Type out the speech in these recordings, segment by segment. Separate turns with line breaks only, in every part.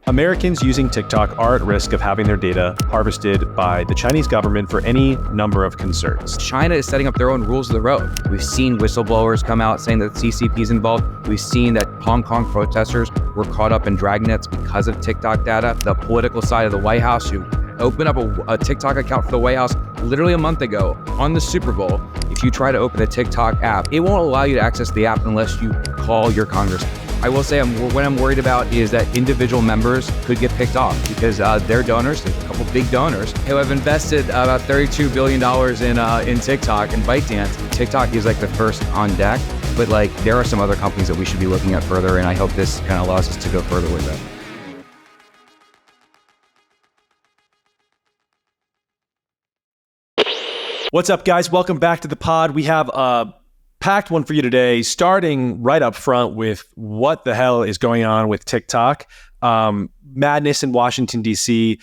Americans using TikTok are at risk of having their data harvested by the Chinese government for any number of concerns.
China is setting up their own rules of the road. We've seen whistleblowers come out saying that CCP is involved. We've seen that Hong Kong protesters were caught up in dragnets because of TikTok data. The political side of the White House, who opened up a TikTok account for the White House literally a month ago on the Super Bowl. If you try to open the TikTok app, it won't allow you to access the app unless you call your congressman. I will say what I'm worried about is that individual members could get picked off because their donors, there's a couple big donors, who have invested about $32 billion in TikTok and ByteDance. TikTok is like the first on deck, but like there are some other companies that we should be looking at further, and I hope this kind of allows us to go further with that.
What's up, guys? Welcome back to the pod. We have a packed one for you today, starting right up front with what the hell is going on with TikTok. Madness in Washington, D.C.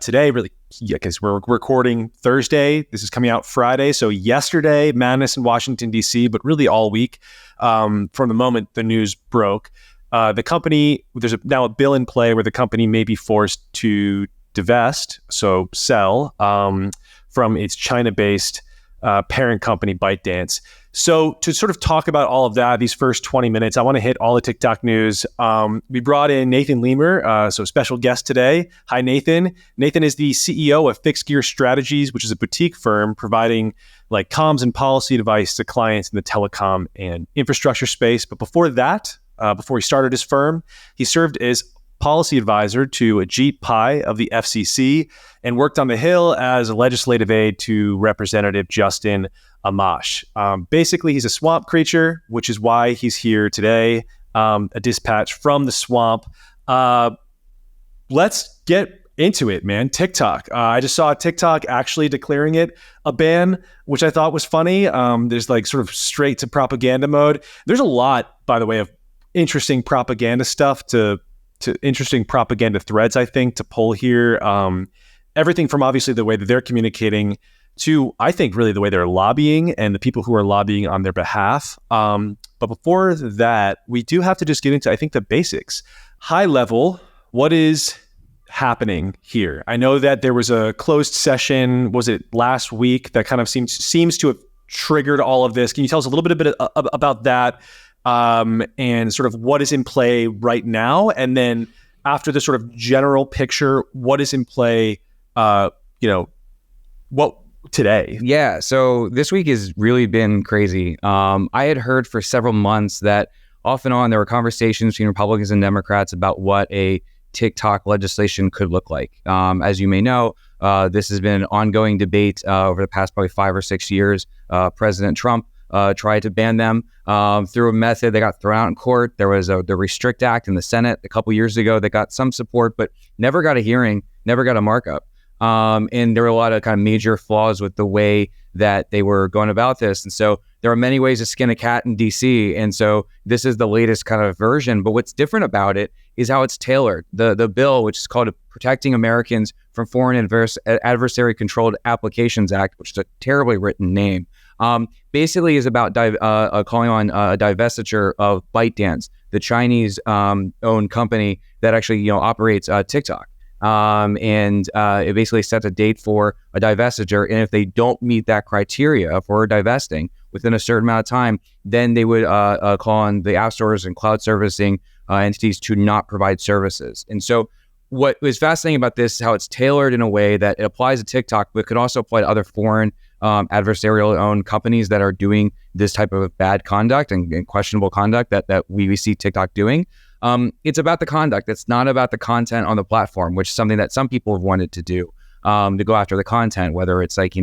Today, really, because we're recording Thursday. This is coming out Friday. So yesterday, madness in Washington, D.C., but really all week from the moment the news broke. The company, there's now a bill in play where the company may be forced to divest, so sell, from its China-based parent company, ByteDance. So to sort of talk about all of that, these first 20 minutes, I want to hit all the TikTok news. We brought in Nathan Leamer, so special guest today. Hi, Nathan. Nathan is the CEO of Fixed Gear Strategies, which is a boutique firm providing like comms and policy advice to clients in the telecom and infrastructure space. But before that, before he started his firm, he served as policy advisor to Ajit Pai of the FCC and worked on the Hill as a legislative aide to Representative Justin Amash. Basically, he's a swamp creature, which is why he's here today. A dispatch from the swamp. Let's get into it, man. TikTok. I just saw TikTok actually declaring it a ban, which I thought was funny. There's like sort of straight to propaganda mode. There's a lot, by the way, of interesting propaganda stuff to interesting propaganda threads, I think, to pull here. Everything from obviously the way that they're communicating to, I think, really the way they're lobbying and the people who are lobbying on their behalf. But before that, we do have to just get into, I think, the basics. High level, what is happening here? I know that there was a closed session, was it last week, that kind of seems to have triggered all of this. Can you tell us a little bit about that? And sort of what is in play right now, and then after the sort of general picture, what is in play, what today?
Yeah, so this week has really been crazy. I had heard for several months that off and on there were conversations between Republicans and Democrats about what a TikTok legislation could look like. As you may know, this has been an ongoing debate over the past probably 5 or 6 years. President Trump tried to ban them through a method that got thrown out in court. There was the Restrict Act in the Senate a couple years ago that got some support, but never got a hearing, never got a markup. And there were a lot of kind of major flaws with the way that they were going about this. And so there are many ways to skin a cat in DC. And so this is the latest kind of version. But what's different about it is how it's tailored. The bill, which is called Protecting Americans from Foreign Adversary Controlled Applications Act, which is a terribly written name, basically is about calling on a divestiture of ByteDance, the Chinese owned company that actually operates TikTok. And it basically sets a date for a divestiture. And if they don't meet that criteria for divesting within a certain amount of time, then they would call on the app stores and cloud servicing entities to not provide services. And so what was fascinating about this is how it's tailored in a way that it applies to TikTok, but could also apply to other foreign adversarial owned companies that are doing this type of bad conduct and questionable conduct that we see TikTok doing. It's about the conduct. It's not about the content on the platform, which is something that some people have wanted to do, to go after the content, whether it's like,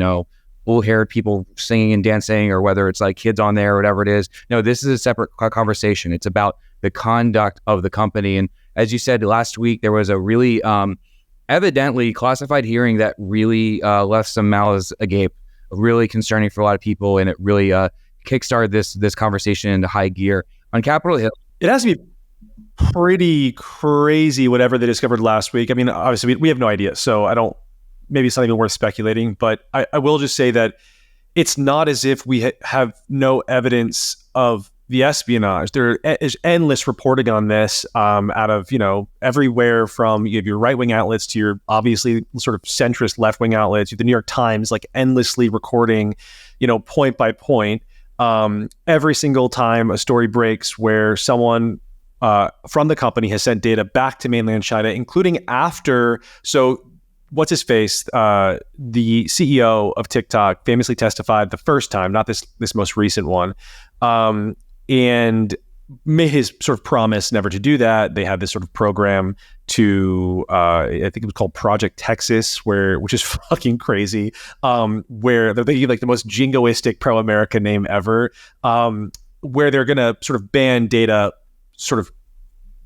bull-haired people singing and dancing, or whether it's like kids on there or whatever it is. No, this is a separate conversation. It's about the conduct of the company. And as you said, last week, there was a really evidently classified hearing that really left some mouths agape, really concerning for a lot of people. And it really kickstarted this conversation into high gear on Capitol Hill.
It has to be pretty crazy, whatever they discovered last week. I mean, obviously we have no idea, so maybe it's not even worth speculating, but I will just say that it's not as if we have no evidence of the espionage. There is endless reporting on this out of, everywhere from you have your right-wing outlets to your obviously sort of centrist left-wing outlets. You have the New York Times, like endlessly recording, point by point. Every single time a story breaks where someone from the company has sent data back to mainland China, including after, so what's his face? The CEO of TikTok famously testified the first time, not this most recent one, and made his sort of promise never to do that. They had this sort of program to, I think it was called Project Texas, which is fucking crazy, where they're thinking like the most jingoistic pro-America name ever, where they're going to sort of ban data sort of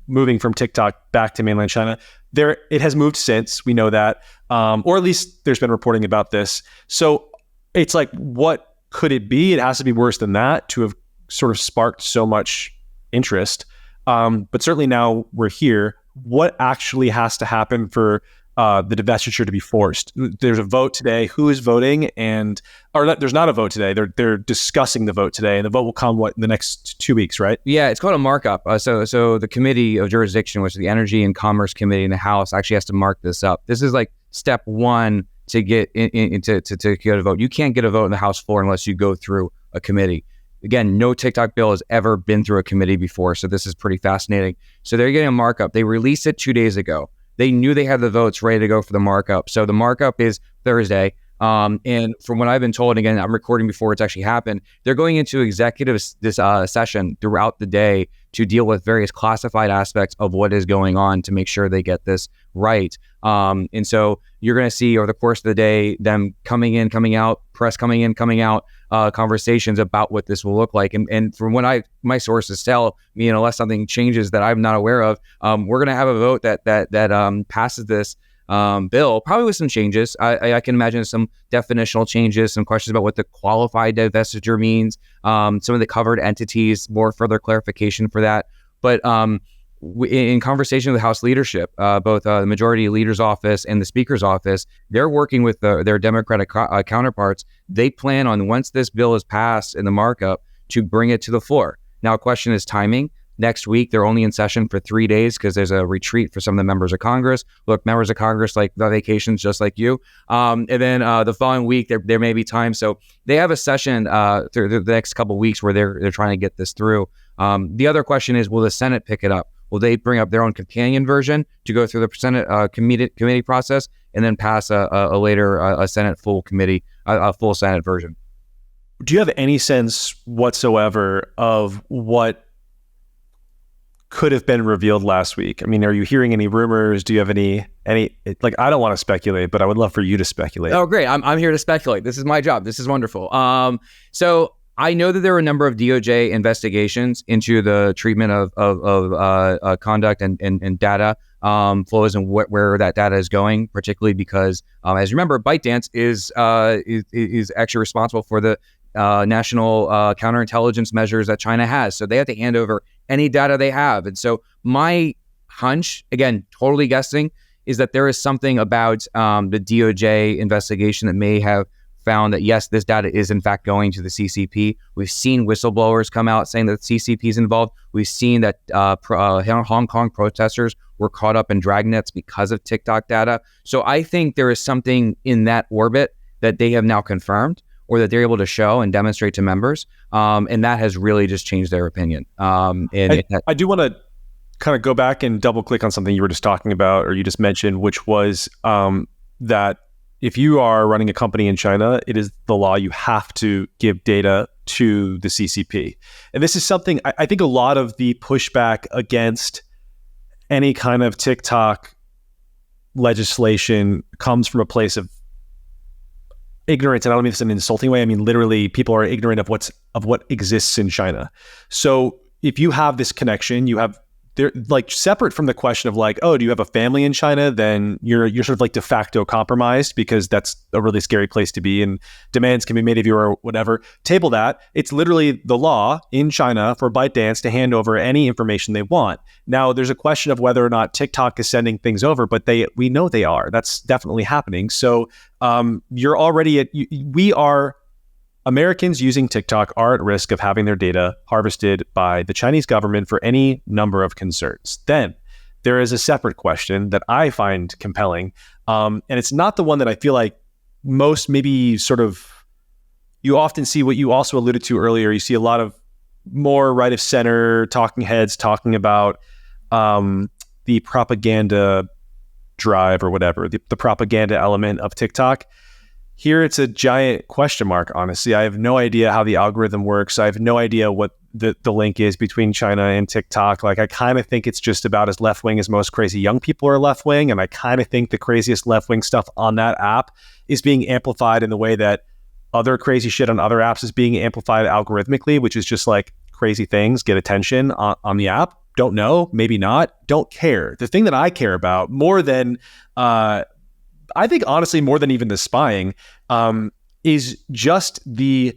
moving from TikTok back to mainland China. It has moved since, we know that, or at least there's been reporting about this. So it's like, what could it be? It has to be worse than that to have sort of sparked so much interest. But certainly now we're here. What actually has to happen for the divestiture to be forced? There's a vote today. Who is voting? There's not a vote today. They're discussing the vote today, and the vote will come in the next 2 weeks, right?
Yeah, it's called a markup. So the Committee of Jurisdiction, which is the Energy and Commerce Committee in the House, actually has to mark this up. This is like step one to get to get a vote. You can't get a vote in the House floor unless you go through a committee. Again, no TikTok bill has ever been through a committee before, so this is pretty fascinating. So they're getting a markup. They released it 2 days ago. They knew they had the votes ready to go for the markup. So the markup is Thursday. And from what I've been told, again, I'm recording before it's actually happened, they're going into executive session throughout the day to deal with various classified aspects of what is going on to make sure they get this right. And so you're going to see over the course of the day, them coming in, coming out, press coming in, coming out, conversations about what this will look like. And from what my sources tell me, unless something changes that I'm not aware of, we're going to have a vote that passes this bill, probably with some changes. I can imagine some definitional changes, some questions about what the qualified divestiture means, some of the covered entities, more further clarification for that. But in conversation with the House leadership, both the Majority Leader's office and the Speaker's office, they're working with their Democratic counterparts. They plan on, once this bill is passed in the markup, to bring it to the floor. Now, a question is timing. Next week, they're only in session for 3 days because there's a retreat for some of the members of Congress. Look, members of Congress like the vacations just like you. And then the following week, there may be time. So they have a session through the next couple of weeks where they're trying to get this through. The other question is, will the Senate pick it up? Will they bring up their own companion version to go through the Senate committee process and then pass a later Senate full committee, a full Senate version?
Do you have any sense whatsoever of what could have been revealed last week? I mean, are you hearing any rumors? Do you have any like, I don't want to speculate, but I would love for you to speculate.
Oh, great. I'm here to speculate. This is my job. This is wonderful. So I know that there are a number of DOJ investigations into the treatment of conduct and data flows and where that data is going, particularly because, as you remember, ByteDance is actually responsible for the national counterintelligence measures that China has. So they have to hand over any data they have. And so my hunch, again, totally guessing, is that there is something about the DOJ investigation that may have found that, yes, this data is in fact going to the CCP. We've seen whistleblowers come out saying that the CCP is involved. We've seen that Hong Kong protesters were caught up in dragnets because of TikTok data. So I think there is something in that orbit that they have now confirmed, or that they're able to show and demonstrate to members. And that has really just changed their opinion.
I do want to kind of go back and double click on something you were just talking about, or you just mentioned, which was that if you are running a company in China, it is the law. You have to give data to the CCP. And this is something I think a lot of the pushback against any kind of TikTok legislation comes from a place of ignorance. And I don't mean this in an insulting way. I mean, literally, people are ignorant of what exists in China. So if you have this connection, they're like separate from the question of like, oh, do you have a family in China? Then you're sort of like de facto compromised, because that's a really scary place to be, and demands can be made of you or whatever. Table that. It's literally the law in China for ByteDance to hand over any information they want. Now, there's a question of whether or not TikTok is sending things over, but we know they are. That's definitely happening. So you're already we are Americans using TikTok are at risk of having their data harvested by the Chinese government for any number of concerns. Then there is a separate question that I find compelling. And it's not the one that I feel like most maybe sort of, you often see what you also alluded to earlier. You see a lot of more right of center talking heads talking about the propaganda drive or whatever, the propaganda element of TikTok. Here it's a giant question mark, honestly. I have no idea how the algorithm works. I have no idea what the link is between China and TikTok. Like, I kind of think it's just about as left-wing as most crazy young people are left-wing. And I kind of think the craziest left-wing stuff on that app is being amplified in the way that other crazy shit on other apps is being amplified algorithmically, which is just like crazy things get attention on the app. Don't know, maybe not, don't care. The thing that I care about more than, I think honestly more than even the spying, is just the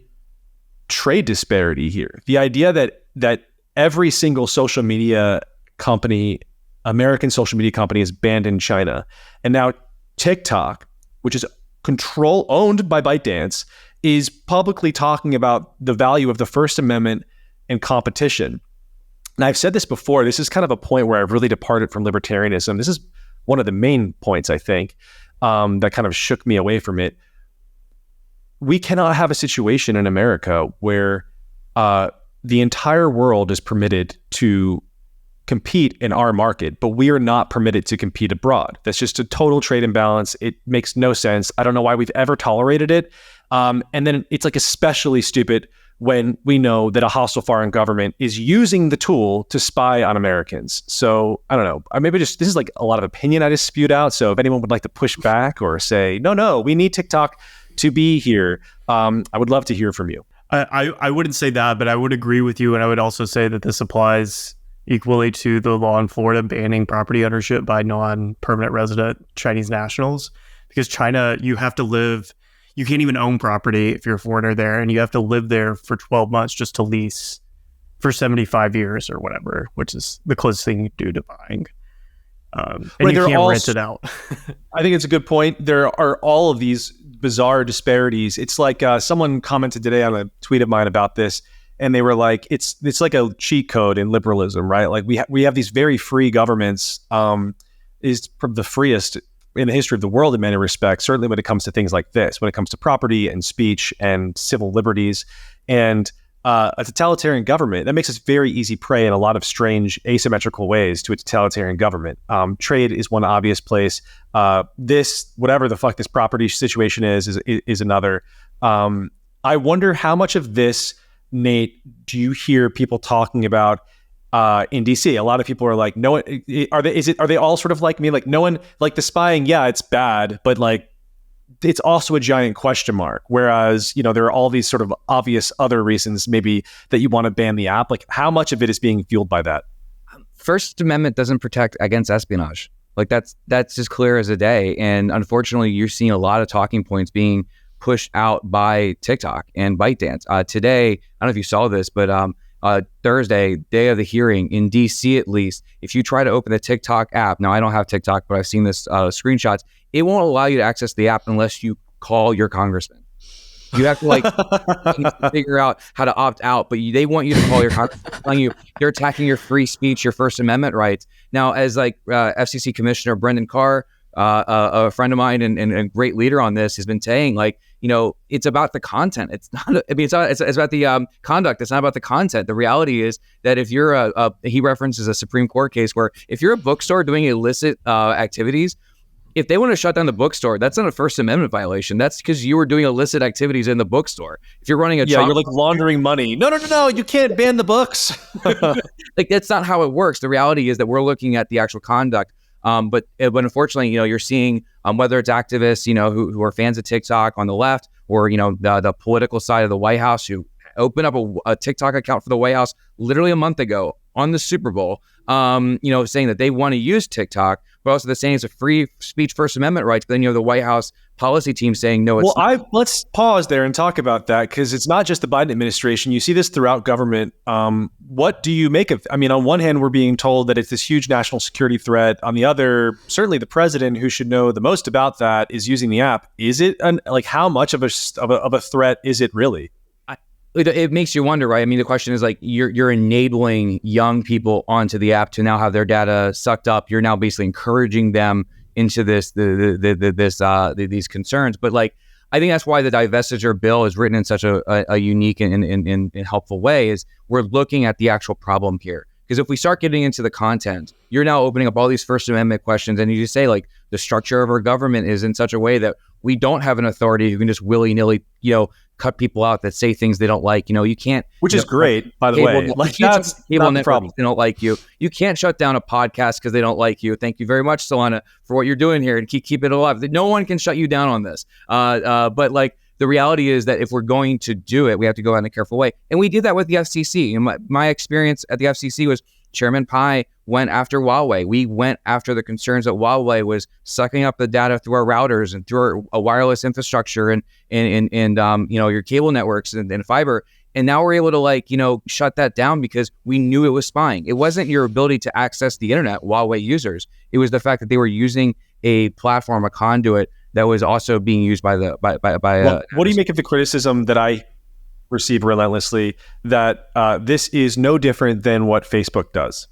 trade disparity here. The idea that every single social media company, American social media company, is banned in China. And now TikTok, which is owned by ByteDance, is publicly talking about the value of the First Amendment and competition. And I've said this before, this is kind of a point where I've really departed from libertarianism. This is one of the main points, I think, that kind of shook me away from it. We cannot have a situation in America where the entire world is permitted to compete in our market, but we are not permitted to compete abroad. That's just a total trade imbalance. It makes no sense. I don't know why we've ever tolerated it. And then it's like especially stupid when we know that a hostile foreign government is using the tool to spy on Americans. So I don't know. Maybe this is like a lot of opinion I just spewed out. So if anyone would like to push back or say, no, we need TikTok to be here, I would love to hear from you.
I wouldn't say that, but I would agree with you. And I would also say that this applies equally to the law in Florida banning property ownership by non-permanent resident Chinese nationals. Because China, you have to live, you can't even own property if you're a foreigner there, and you have to live there for 12 months just to lease for 75 years or whatever, which is the closest thing you do to buying. And right, you can't rent it out.
I think it's a good point. There are all of these bizarre disparities. It's like someone commented today on a tweet of mine about this, and they were like, it's like a cheat code in liberalism, right? Like we have these very free governments, is the freest in the history of the world in many respects, certainly when it comes to things like this, when it comes to property and speech and civil liberties. And a totalitarian government, that makes us very easy prey in a lot of strange asymmetrical ways to a totalitarian government. Trade is one obvious place. This, whatever the fuck this property situation is another. I wonder how much of this, Nate, do you hear people talking about in DC? A lot of people are like, no one, are they all sort of like me? Like, no one, like the spying, yeah, it's bad, but like, it's also a giant question mark. Whereas, there are all these sort of obvious other reasons maybe that you want to ban the app. Like, how much of it is being fueled by that?
First Amendment doesn't protect against espionage. Like that's just clear as a day. And unfortunately, you're seeing a lot of talking points being pushed out by TikTok and ByteDance. Today, I don't know if you saw this, but Thursday, day of the hearing in DC, at least, if you try to open the TikTok app, now I don't have TikTok, but I've seen this screenshots, it won't allow you to access the app unless you call your congressman. You have to figure out how to opt out, but they want you to call your congressman, telling you they're attacking your free speech, your First Amendment rights. Now, as FCC Commissioner Brendan Carr, a friend of mine and a great leader on this, has been saying, it's about the content. It's not. It's about the conduct. It's not about the content. The reality is that if you're he references a Supreme Court case where if you're a bookstore doing illicit activities, if they want to shut down the bookstore, that's not a First Amendment violation. That's because you were doing illicit activities in the bookstore. If you're running
you're like laundering money. No, you can't ban the books.
That's not how it works. The reality is that we're looking at the actual conduct. But unfortunately, you're seeing whether it's activists, who are fans of TikTok on the left, or the political side of the White House, who opened up a TikTok account for the White House literally a month ago on the Super Bowl, saying that they want to use TikTok, but also they're saying it's a free speech First Amendment rights. But then the White House policy team saying no. It's not.
Let's pause there and talk about that, because it's not just the Biden administration. You see this throughout government. What do you make of? I mean, on one hand, we're being told that it's this huge national security threat. On the other, certainly the president, who should know the most about that, is using the app. Is it how much of a threat is it really?
it makes you wonder, right? I mean, the question is like, you're enabling young people onto the app to now have their data sucked up. You're now basically encouraging them into these concerns. But like, I think that's why the divestiture bill is written in such a unique and helpful way. Is we're looking at the actual problem here. Because if we start getting into the content, you're now opening up all these First Amendment questions, and you just say like the structure of our government is in such a way that we don't have an authority who can just willy-nilly, cut people out that say things they don't like. You can't.
Which is great, by the way.
Like
that's
cable
not the problem.
They don't like you. You can't shut down a podcast because they don't like you. Thank you very much, Solana, for what you're doing here and keep it alive. No one can shut you down on this. But like, the reality is that if we're going to do it, we have to go out in a careful way. And we did that with the FCC. And my experience at the FCC was Chairman Pai went after Huawei. We went after the concerns that Huawei was sucking up the data through our routers and through our wireless infrastructure and your cable networks and fiber. And now we're able to shut that down because we knew it was spying. It wasn't your ability to access the internet, Huawei users. It was the fact that they were using a platform, a conduit that was also being used by
what do you make of the criticism that I receive relentlessly that this is no different than what Facebook does?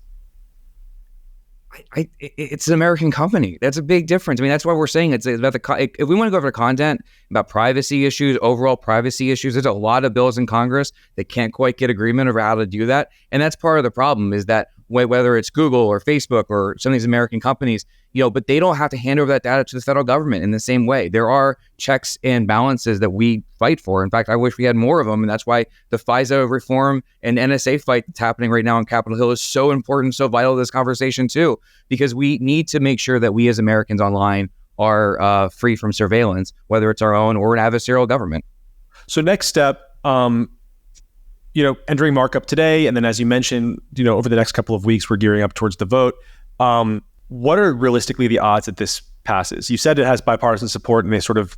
It's an American company. That's a big difference. I mean, that's why we're saying it's about if we want to go over the content about privacy issues, overall privacy issues, there's a lot of bills in Congress that can't quite get agreement over how to do that. And that's part of the problem is that whether it's Google or Facebook or some of these American companies, but they don't have to hand over that data to the federal government in the same way. There are checks and balances that we fight for. In fact, I wish we had more of them. And that's why the FISA reform and NSA fight that's happening right now on Capitol Hill is so important, so vital to this conversation too, because we need to make sure that we as Americans online are free from surveillance, whether it's our own or an adversarial government.
So next step, entering markup today. And then as you mentioned, over the next couple of weeks, we're gearing up towards the vote. What are realistically the odds that this passes? You said it has bipartisan support, and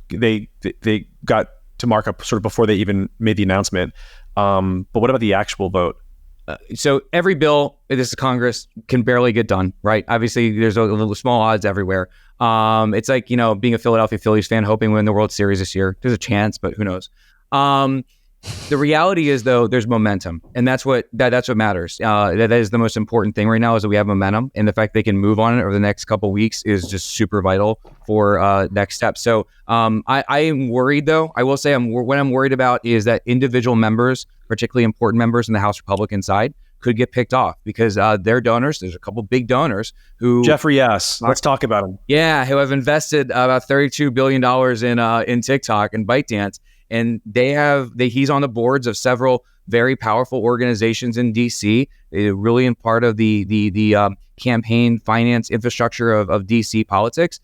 they got to markup sort of before they even made the announcement. But what about the actual vote?
So every bill, this is Congress, can barely get done, right? Obviously, there's a little small odds everywhere. It's like, being a Philadelphia Phillies fan, hoping we win the World Series this year. There's a chance, but who knows? The reality is, though, there's momentum, and that's what matters. That is the most important thing right now is that we have momentum, and the fact they can move on it over the next couple of weeks is just super vital for next steps. So I am worried, though. I will say what I'm worried about is that individual members, particularly important members in the House Republican side, could get picked off because their donors, there's a couple big donors who...
Jeffrey, yes. Let's talk about him.
Yeah, who have invested about $32 billion in TikTok and ByteDance. And he's on the boards of several very powerful organizations in DC, really in part of the campaign finance infrastructure of DC politics.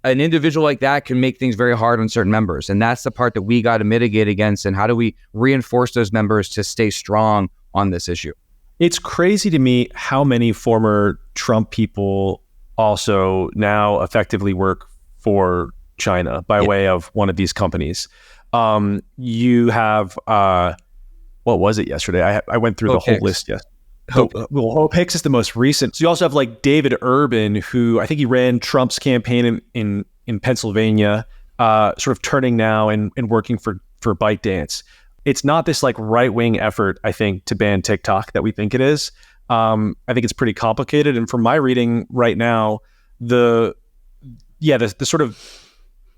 An individual like that can make things very hard on certain members. And that's the part that we got to mitigate against. And how do we reinforce those members to stay strong on this issue?
It's crazy to me how many former Trump people also now effectively work for China by way of one of these companies. You have, what was it yesterday? I went through
Hope
the whole
Hicks.
list. Yes. Hope Hicks is the most recent. So you also have like David Urban, who I think he ran Trump's campaign in Pennsylvania, sort of turning now and working for ByteDance. It's not this like right-wing effort, I think, to ban TikTok that we think it is. I think it's pretty complicated. And from my reading right now, the sort of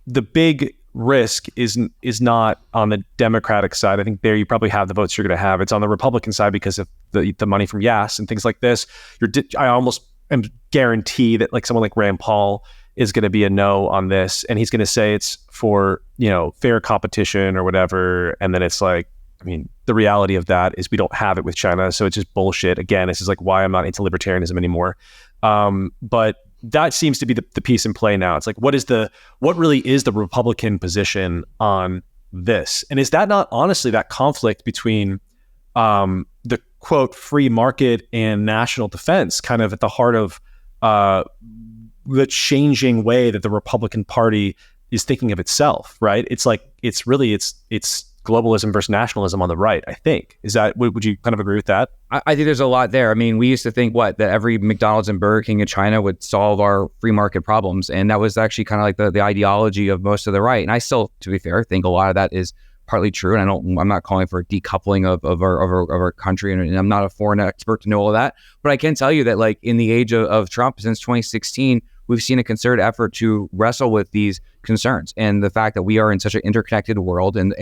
the big risk is not on the Democratic side. I think there you probably have the votes you're going to have. It's on the Republican side because of the money from Yas and things like this. I almost am guarantee that like someone like Rand Paul is going to be a no on this, and he's going to say it's for fair competition or whatever. And then it's like, I mean, the reality of that is we don't have it with China, so it's just bullshit. Again, this is like why I'm not into libertarianism anymore. But that seems to be the piece in play now. It's like, what really is the Republican position on this? And is that not honestly that conflict between the quote free market and national defense kind of at the heart of the changing way that the Republican Party is thinking of itself, right? It's like, it's globalism versus nationalism on the right, I think. Would you kind of agree with that?
I think there's a lot there. I mean, we used to think that every McDonald's and Burger King in China would solve our free market problems. And that was actually kind of like the ideology of most of the right. And I still, to be fair, think a lot of that is partly true. And I'm not calling for decoupling of our country, and I'm not a foreign expert to know all of that. But I can tell you that, like, in the age of Trump, since 2016, we've seen a concerted effort to wrestle with these concerns and the fact that we are in such an interconnected world. And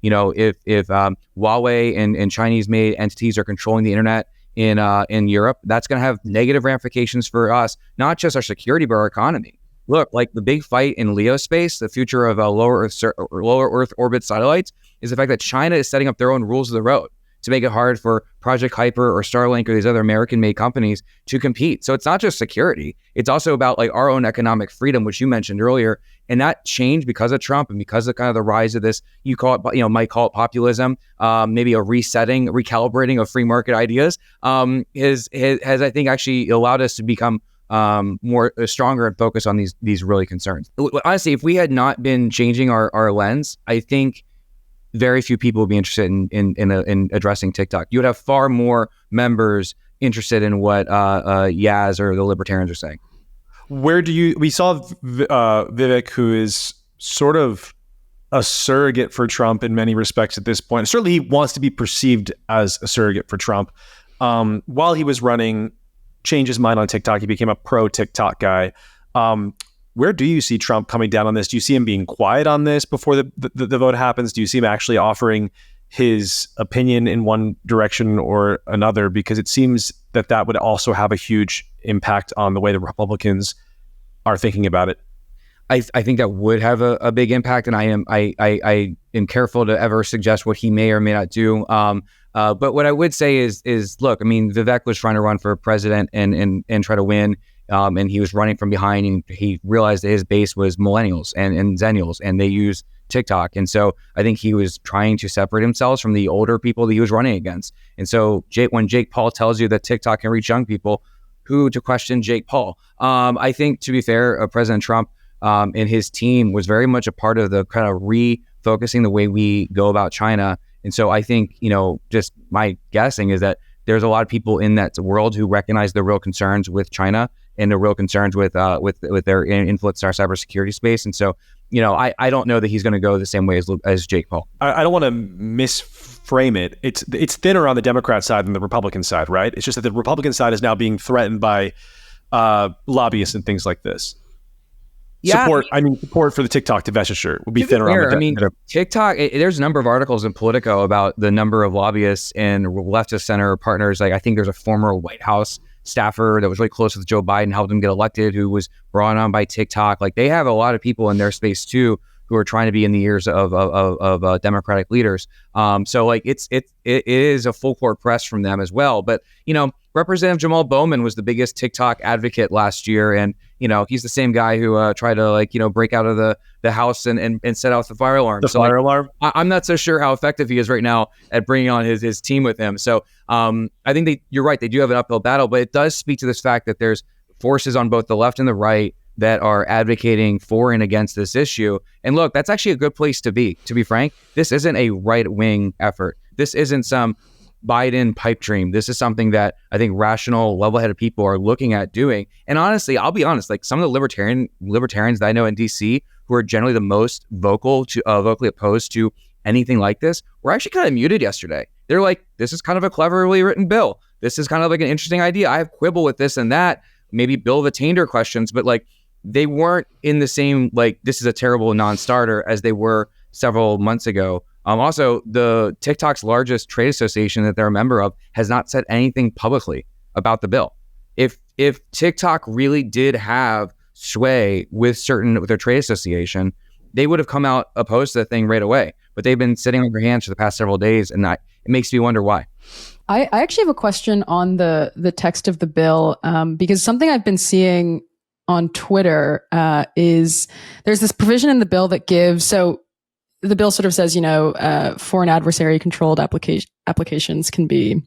if Huawei and Chinese made entities are controlling the internet in Europe, that's going to have negative ramifications for us, not just our security, but our economy. Look, like the big fight in LEO space, the future of lower Earth orbit satellites, is the fact that China is setting up their own rules of the road to make it hard for Project Kuiper or Starlink or these other American-made companies to compete. So it's not just security; it's also about like our own economic freedom, which you mentioned earlier. And that changed because of Trump and because of kind of the rise of this, might call it populism, maybe a resetting, recalibrating of free market ideas, has I think actually allowed us to become more stronger and focus on these really concerns. Honestly, if we had not been changing our lens, I think very few people would be interested in addressing TikTok. You would have far more members interested in what Yaz or the libertarians are saying.
We saw Vivek, who is sort of a surrogate for Trump in many respects at this point. Certainly he wants to be perceived as a surrogate for Trump. While he was running, changed his mind on TikTok. He became a pro TikTok guy. Where do you see Trump coming down on this? Do you see him being quiet on this before the vote happens? Do you see him actually offering his opinion in one direction or another? Because it seems that would also have a huge impact on the way the Republicans are thinking about it.
I think that would have a big impact, and I am careful to ever suggest what he may or may not do. But what I would say is look, I mean, Vivek was trying to run for president and try to win, and he was running from behind, and he realized that his base was millennials and zennials, and they use TikTok. And so I think he was trying to separate himself from the older people that he was running against. And so when Jake Paul tells you that TikTok can reach young people, who to question Jake Paul? I think, to be fair, President Trump and his team was very much a part of the kind of refocusing the way we go about China. And so I think, just my guessing is that there's a lot of people in that world who recognize the real concerns with China and the real concerns with their influence in our cybersecurity space. And so, I don't know that he's going to go the same way as Jake Paul.
I don't want to misframe it. It's thinner on the Democrat side than the Republican side, right? It's just that the Republican side is now being threatened by lobbyists and things like this.
Yeah.
Support for the TikTok divestiture would be thinner on the
TikTok, there's a number of articles in Politico about the number of lobbyists and leftist center partners. Like, I think there's a former White House staffer that was really close with Joe Biden, helped him get elected, who was brought on by TikTok. Like, they have a lot of people in their space too who are trying to be in the ears of Democratic leaders. So like it is a full court press from them as well. But Representative Jamal Bowman was the biggest TikTok advocate last year, and he's the same guy who tried to break out of the house and set off the fire alarm.
Fire alarm.
I'm not so sure how effective he is right now at bringing on his team with him. So I think you're right. They do have an uphill battle, but it does speak to this fact that there's forces on both the left and the right that are advocating for and against this issue. And look, that's actually a good place to be frank. This isn't a right-wing effort. This isn't some Biden pipe dream. This is something that I think rational, level-headed people are looking at doing. And honestly, I'll be honest, like some of the libertarians that I know in DC who are generally the most vocally opposed to anything like this were actually kind of muted yesterday. They're like, this is kind of a cleverly written bill. This is kind of like an interesting idea. I have quibble with this and that, maybe bill of attainder questions, but like they weren't in the same, like, this is a terrible non-starter as they were several months ago. Also, the TikTok's largest trade association that they're a member of has not said anything publicly about the bill. If TikTok really did have sway with their trade association, they would have come out opposed to the thing right away. But they've been sitting on their hands for the past several days, and it makes me wonder why.
I actually have a question on the text of the bill, because something I've been seeing on Twitter is there's this provision in the bill that gives, so the bill sort of says, foreign adversary controlled applications can be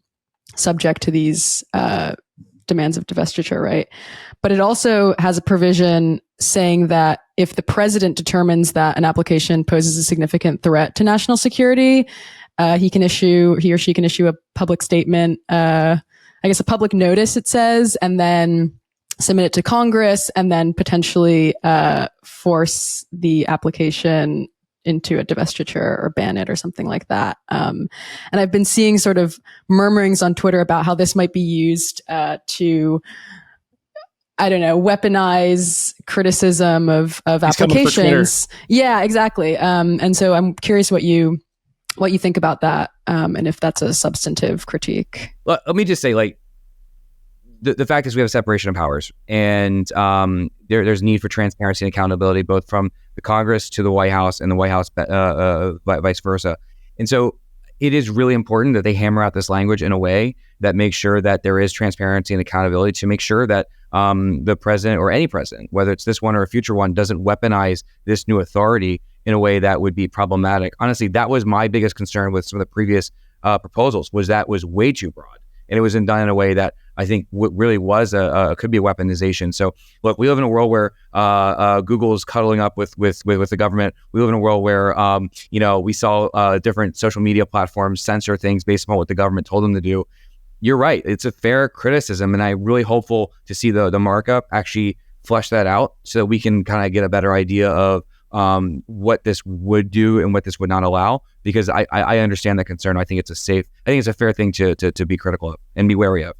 subject to these demands of divestiture, right? But it also has a provision saying that if the president determines that an application poses a significant threat to national security, he or she can issue a public statement, a public notice, it says, and then submit it to Congress, and then potentially force the application into a divestiture or ban it or something like that. And I've been seeing sort of murmurings on Twitter about how this might be used to, I don't know, weaponize criticism of applications. Yeah, exactly. And so I'm curious what you think about that, and if that's a substantive critique.
Well, let me just say, like, the fact is we have a separation of powers, and there's need for transparency and accountability, both from the Congress to the White House and the White House vice versa. And so it is really important that they hammer out this language in a way that makes sure that there is transparency and accountability, to make sure that the president or any president, whether it's this one or a future one, doesn't weaponize this new authority in a way that would be problematic. Honestly, that was my biggest concern with some of the previous proposals, was that was way too broad. And it was done in a way that I think really was could be a weaponization. So look, we live in a world where Google is cuddling up with the government. We live in a world where we saw different social media platforms censor things based upon what the government told them to do. You're right; it's a fair criticism, and I'm really hopeful to see the markup actually flesh that out so that we can kind of get a better idea of what this would do and what this would not allow, because I understand the concern. I think it's a fair thing to be critical of and be wary of.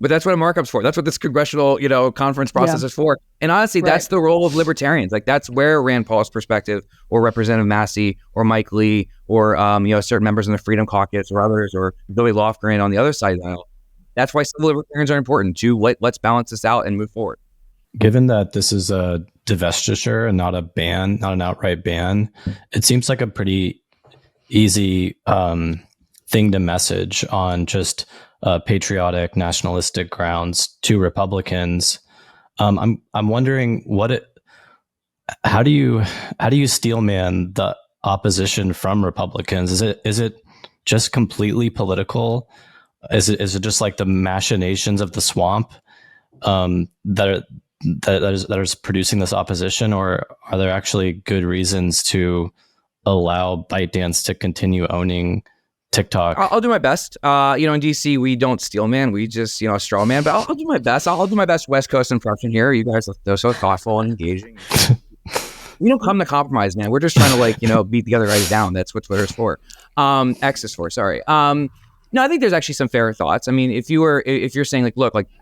But that's what a markup's for. That's what this congressional, conference process is for. And honestly, that's the role of libertarians. Like, that's where Rand Paul's perspective, or Representative Massey, or Mike Lee, or certain members in the Freedom Caucus, or others, or Billy Lofgren on the other side of the aisle. That's why civil libertarians are important, to let's balance this out and move forward.
Given that this is a divestiture and not a ban, not an outright ban, it seems like a pretty easy thing to message on just patriotic, nationalistic grounds to Republicans. I'm wondering how do you steelman the opposition from Republicans? Is it just completely political? Is it just like the machinations of the swamp that is producing this opposition, or are there actually good reasons to allow ByteDance to continue owning TikTok?
I'll do my best. In DC, we don't steel man, we just, straw man, but I'll do my best. I'll do my best West Coast impression here. You guys are so thoughtful and engaging. We don't come to compromise, man. We're just trying to beat the other guys down. That's what Twitter's for. X is for, sorry. No, I think there's actually some fair thoughts. I mean, if you're saying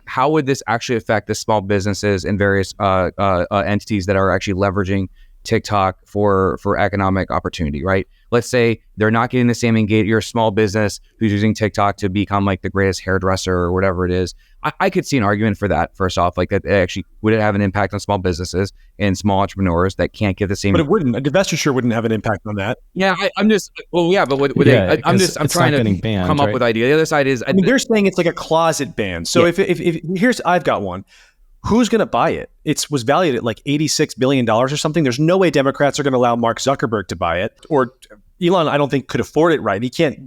how would this actually affect the small businesses and various entities that are actually leveraging TikTok for economic opportunity, right? Let's say they're not getting the same engagement. You're a small business who's using TikTok to become like the greatest hairdresser or whatever it is. I could see an argument for that. First off, that actually would it have an impact on small businesses and small entrepreneurs that can't get the same.
But it wouldn't. A divestiture wouldn't have an impact on that.
Yeah, I'm just. Well, yeah, but would they? I'm trying to
banned,
come up with ideas. The other side is.
They're saying it's like a closet ban. So if here's, I've got one. Who's going to buy it? It was valued at like $86 billion or something. There's no way Democrats are going to allow Mark Zuckerberg to buy it, or Elon, I don't think, could afford it, right? He can't,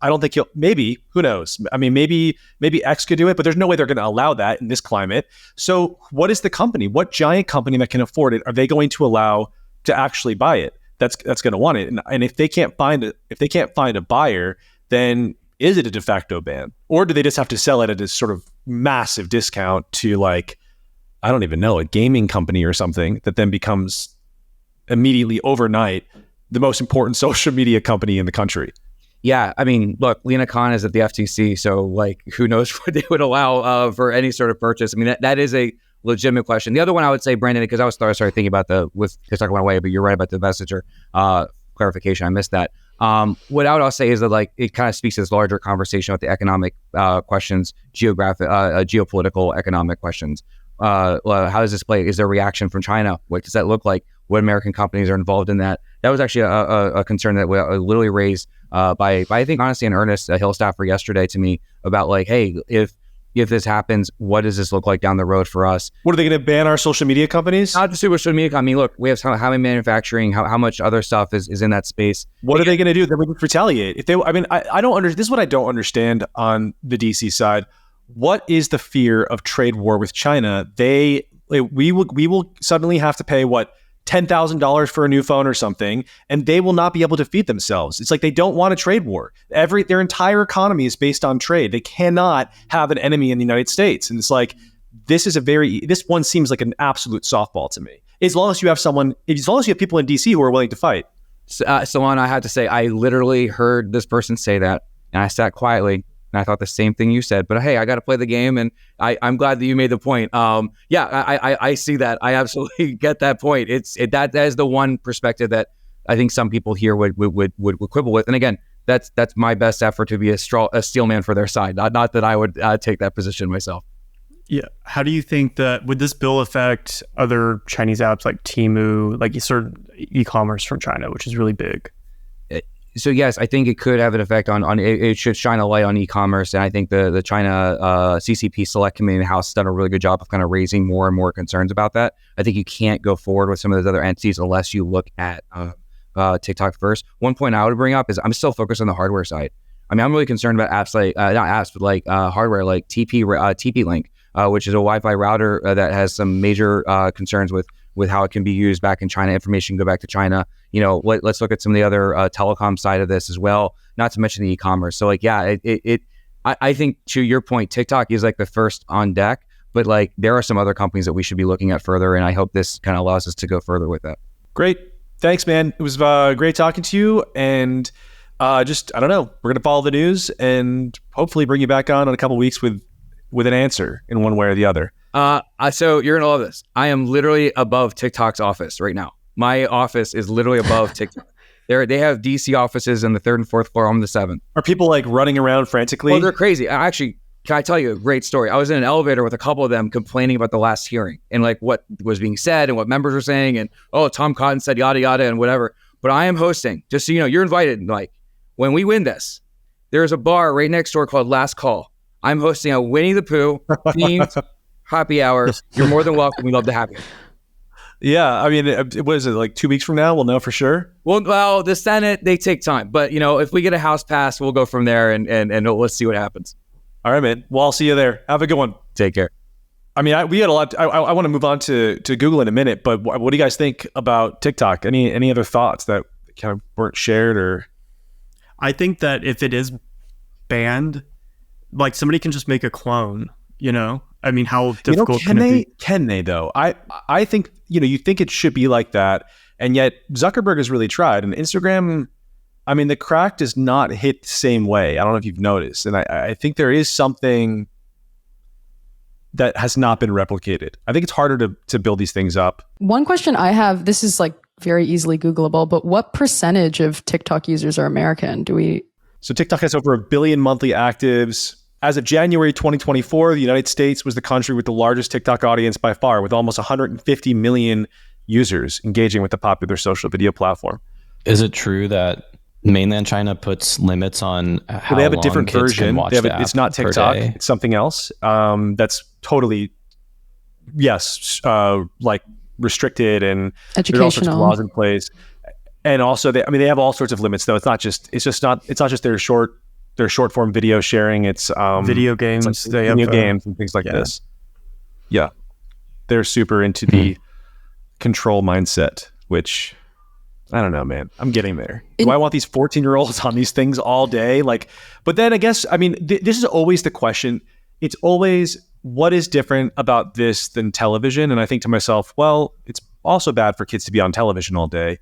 I don't think he'll, maybe, who knows? I mean, maybe X could do it, but there's no way they're going to allow that in this climate. So what is the company? What giant company that can afford it are they going to allow to actually buy it? That's going to want it. And if they can't find a buyer, then is it a de facto ban? Or do they just have to sell it at a sort of massive discount to I don't even know, a gaming company or something that then becomes immediately overnight the most important social media company in the country?
Yeah, I mean, look, Lena Khan is at the FTC, so who knows what they would allow for any sort of purchase. I mean, that is a legitimate question. The other one I would say, Brandon, because I started thinking about with TikTok went away, but you're right about the divestiture clarification. I missed that. What I would say is that it kind of speaks to this larger conversation about the economic questions, geopolitical economic questions. How does this play? Is there a reaction from China? What does that look like? What American companies are involved in that? That was actually a concern that we literally raised by I think honestly an Ernest Hill staffer yesterday to me about hey, if this happens, what does this look like down the road for us?
What are they going to ban our social media companies?
Not just social media. I mean, look, we have how many manufacturing, how much other stuff is in that space.
What are they going to do? They would retaliate. If they, I don't understand. This is what I don't understand on the DC side. What is the fear of trade war with China? We will suddenly have to pay $10,000 for a new phone or something, and they will not be able to feed themselves. It's they don't want a trade war. Their entire economy is based on trade. They cannot have an enemy in the United States. And it's this one seems like an absolute softball to me. As long as you have people in DC who are willing to fight.
Solana, I had to say, I literally heard this person say that, and I sat quietly, and I thought the same thing you said. But hey, I got to play the game, and I'm glad that you made the point. I see that. I absolutely get that point. That is the one perspective that I think some people here would quibble with. And again, that's my best effort to be a steel man for their side. Not that I would take that position myself.
Yeah. How do you think that would this bill affect other Chinese apps like Temu, like sort of e-commerce from China, which is really big?
So yes, I think it could have an effect on it should shine a light on e-commerce, and I think the China CCP Select Committee in the House has done a really good job of kind of raising more and more concerns about that. I think you can't go forward with some of those other entities unless you look at TikTok first. One point I would bring up is I'm still focused on the hardware side. I mean, I'm really concerned about apps like not apps, but like hardware like TP-Link, which is a Wi-Fi router that has some major concerns with how it can be used back in China. Information go back to China. Let's look at some of the other telecom side of this as well, not to mention the e-commerce. So I think to your point, TikTok is like the first on deck, but like there are some other companies that we should be looking at further. And I hope this kind of allows us to go further with that.
Great. Thanks, man. It was great talking to you. And I don't know, we're going to follow the news and hopefully bring you back on in a couple of weeks with an answer in one way or the other.
So you're going to love this. I am literally above TikTok's office right now. My office is literally above TikTok. They have DC offices on the 3rd and 4th floor. I'm on the 7th.
Are people like running around frantically?
Oh, they're crazy. Actually, can I tell you a great story? I was in an elevator with a couple of them complaining about the last hearing and like what was being said and what members were saying. And, Tom Cotton said yada, yada, and whatever. But I am hosting, just so you know, you're invited. Like when we win this, there's a bar right next door called Last Call. I'm hosting a Winnie the Pooh themed happy hour. You're more than welcome. We'd love to have you.
Yeah, I mean, what is it, like 2 weeks from now? We'll know for sure.
Well, the Senate, they take time. But, if we get a House pass, we'll go from there and let's see what happens.
All right, man. Well, I'll see you there. Have a good one.
Take care.
I mean, we had a lot. I want to move on to Google in a minute, but what do you guys think about TikTok? Any other thoughts that kind of weren't shared? Or
I think that if it is banned, like somebody can just make a clone, I mean, how difficult can it be?
Can they though? I think, you think it should be like that. And yet Zuckerberg has really tried. And Instagram, I mean, the crack does not hit the same way. I don't know if you've noticed. And I think there is something that has not been replicated. I think it's harder to build these things up.
One question I have, this is like very easily Googleable, but what percentage of TikTok users are American?
So TikTok has over 1 billion monthly actives. As of January 2024, the United States was the country with the largest TikTok audience by far, with almost 150 million users engaging with the popular social video platform.
Is it true that mainland China puts limits on how
they have a
long
different
kids
version.
can watch the app
it's not
per
TikTok.
day?
It's something else. That's totally, yes, like restricted, and there's all sorts of laws in place. And also, they have all sorts of limits. Though it's not just their short form video sharing. It's
video games.
It's like video games and things like this. Yeah, they're super into the control mindset, which I don't know, man. I'm getting there. Do I want these 14-year-olds on these things all day? But then I guess, this is always the question. It's always, what is different about this than television? And I think to myself, well, it's also bad for kids to be on television all day,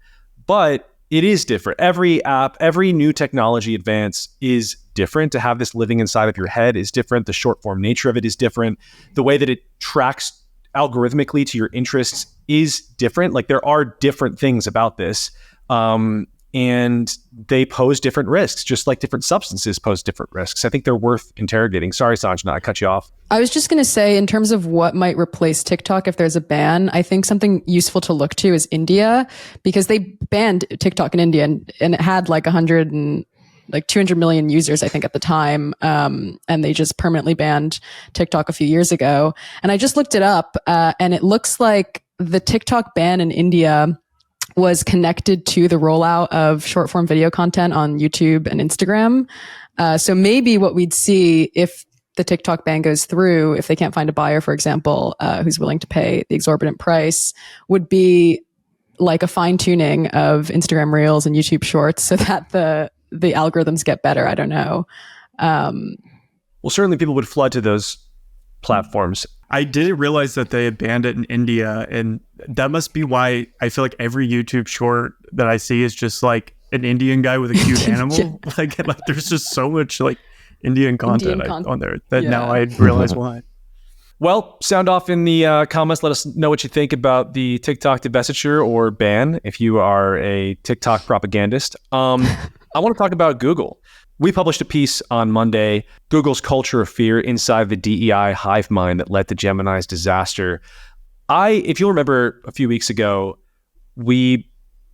but it is different. Every app, every new technology advance is different. To have this living inside of your head is different. The short form nature of it is different. The way that it tracks algorithmically to your interests is different. Like there are different things about this. And they pose different risks, just like different substances pose different risks. I think they're worth interrogating. Sorry, Sanjana, I cut you off.
I was just going to say, in terms of what might replace TikTok if there's a ban, I think something useful to look to is India, because they banned TikTok in India and it had like 200 million users, I think, at the time. And they just permanently banned TikTok a few years ago. And I just looked it up and it looks like the TikTok ban in India was connected to the rollout of short form video content on YouTube and Instagram. So maybe what we'd see if the TikTok ban goes through, if they can't find a buyer, for example, who's willing to pay the exorbitant price, would be like a fine tuning of Instagram Reels and YouTube Shorts so that the algorithms get better. I don't know.
Well, certainly people would flood to those platforms.
I didn't realize that they had banned it in India, and that must be why I feel like every YouTube short that I see is just like an Indian guy with a cute animal.
Yeah.
Like there's just so much like Indian content on there that
Yeah.
now I realize why.
Well, sound off in the comments. Let us know what you think about the TikTok divestiture or ban if you are a TikTok propagandist. I want to talk about Google. We published a piece on Monday, Google's culture of fear inside the DEI hive mind that led to Gemini's disaster. If you'll remember a few weeks ago, we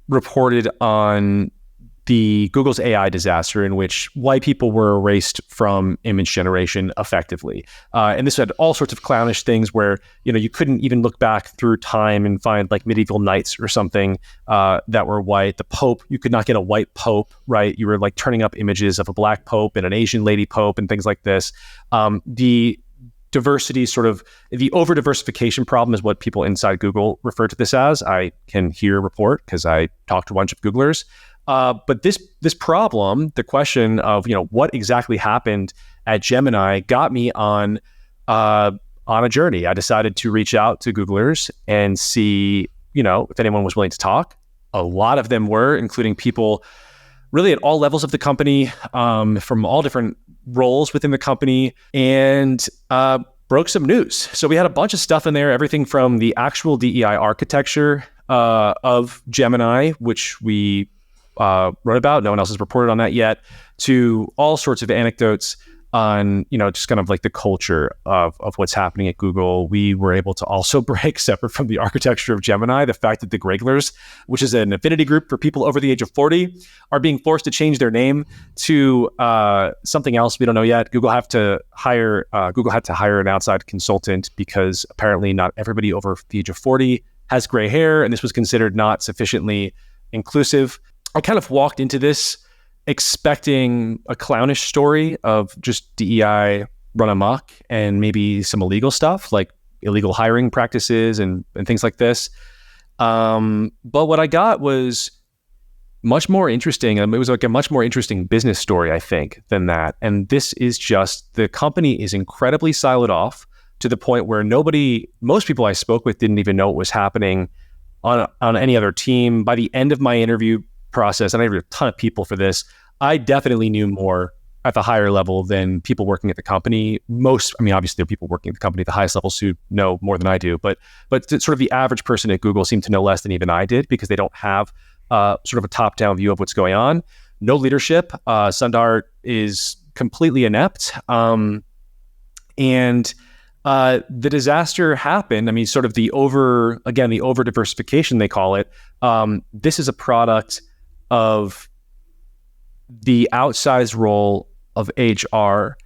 reported on the Google's AI disaster in which white people were erased from image generation effectively. And this had all sorts of clownish things where, you couldn't even look back through time and find like medieval knights or something that were white. The Pope, you could not get a white Pope, right? You were like turning up images of a black Pope and an Asian lady Pope and things like this. The diversity, sort of the over-diversification problem is what people inside Google refer to this as. I can hear a report because I talked to a bunch of Googlers. But this problem, the question of what exactly happened at Gemini, got me on a journey. I decided to reach out to Googlers and see if anyone was willing to talk. A lot of them were, including people really at all levels of the company, from all different roles within the company, and broke some news. So we had a bunch of stuff in there, everything from the actual DEI architecture of Gemini, which we wrote about. No one else has reported on that yet, to all sorts of anecdotes on, just kind of like the culture of what's happening at Google. We were able to also break, separate from the architecture of Gemini, the fact that the Gregglers, which is an affinity group for people over the age of 40, are being forced to change their name to something else we don't know yet. Google had to hire an outside consultant because apparently not everybody over the age of 40 has gray hair, and this was considered not sufficiently inclusive. I kind of walked into this expecting a clownish story of just DEI run amok and maybe some illegal stuff like illegal hiring practices and things like this. But what I got was much more interesting. It was like a much more interesting business story, I think, than that. And this is just, the company is incredibly siloed off to the point where most people I spoke with didn't even know what was happening on any other team. By the end of my interview process, and I interviewed a ton of people for this, I definitely knew more at the higher level than people working at the company. Obviously there are people working at the company at the highest levels who know more than I do, but sort of the average person at Google seemed to know less than even I did because they don't have sort of a top-down view of what's going on. No leadership. Sundar is completely inept. And the disaster happened. Sort of the over-diversification, they call it. This is a product of the outsized role of HR,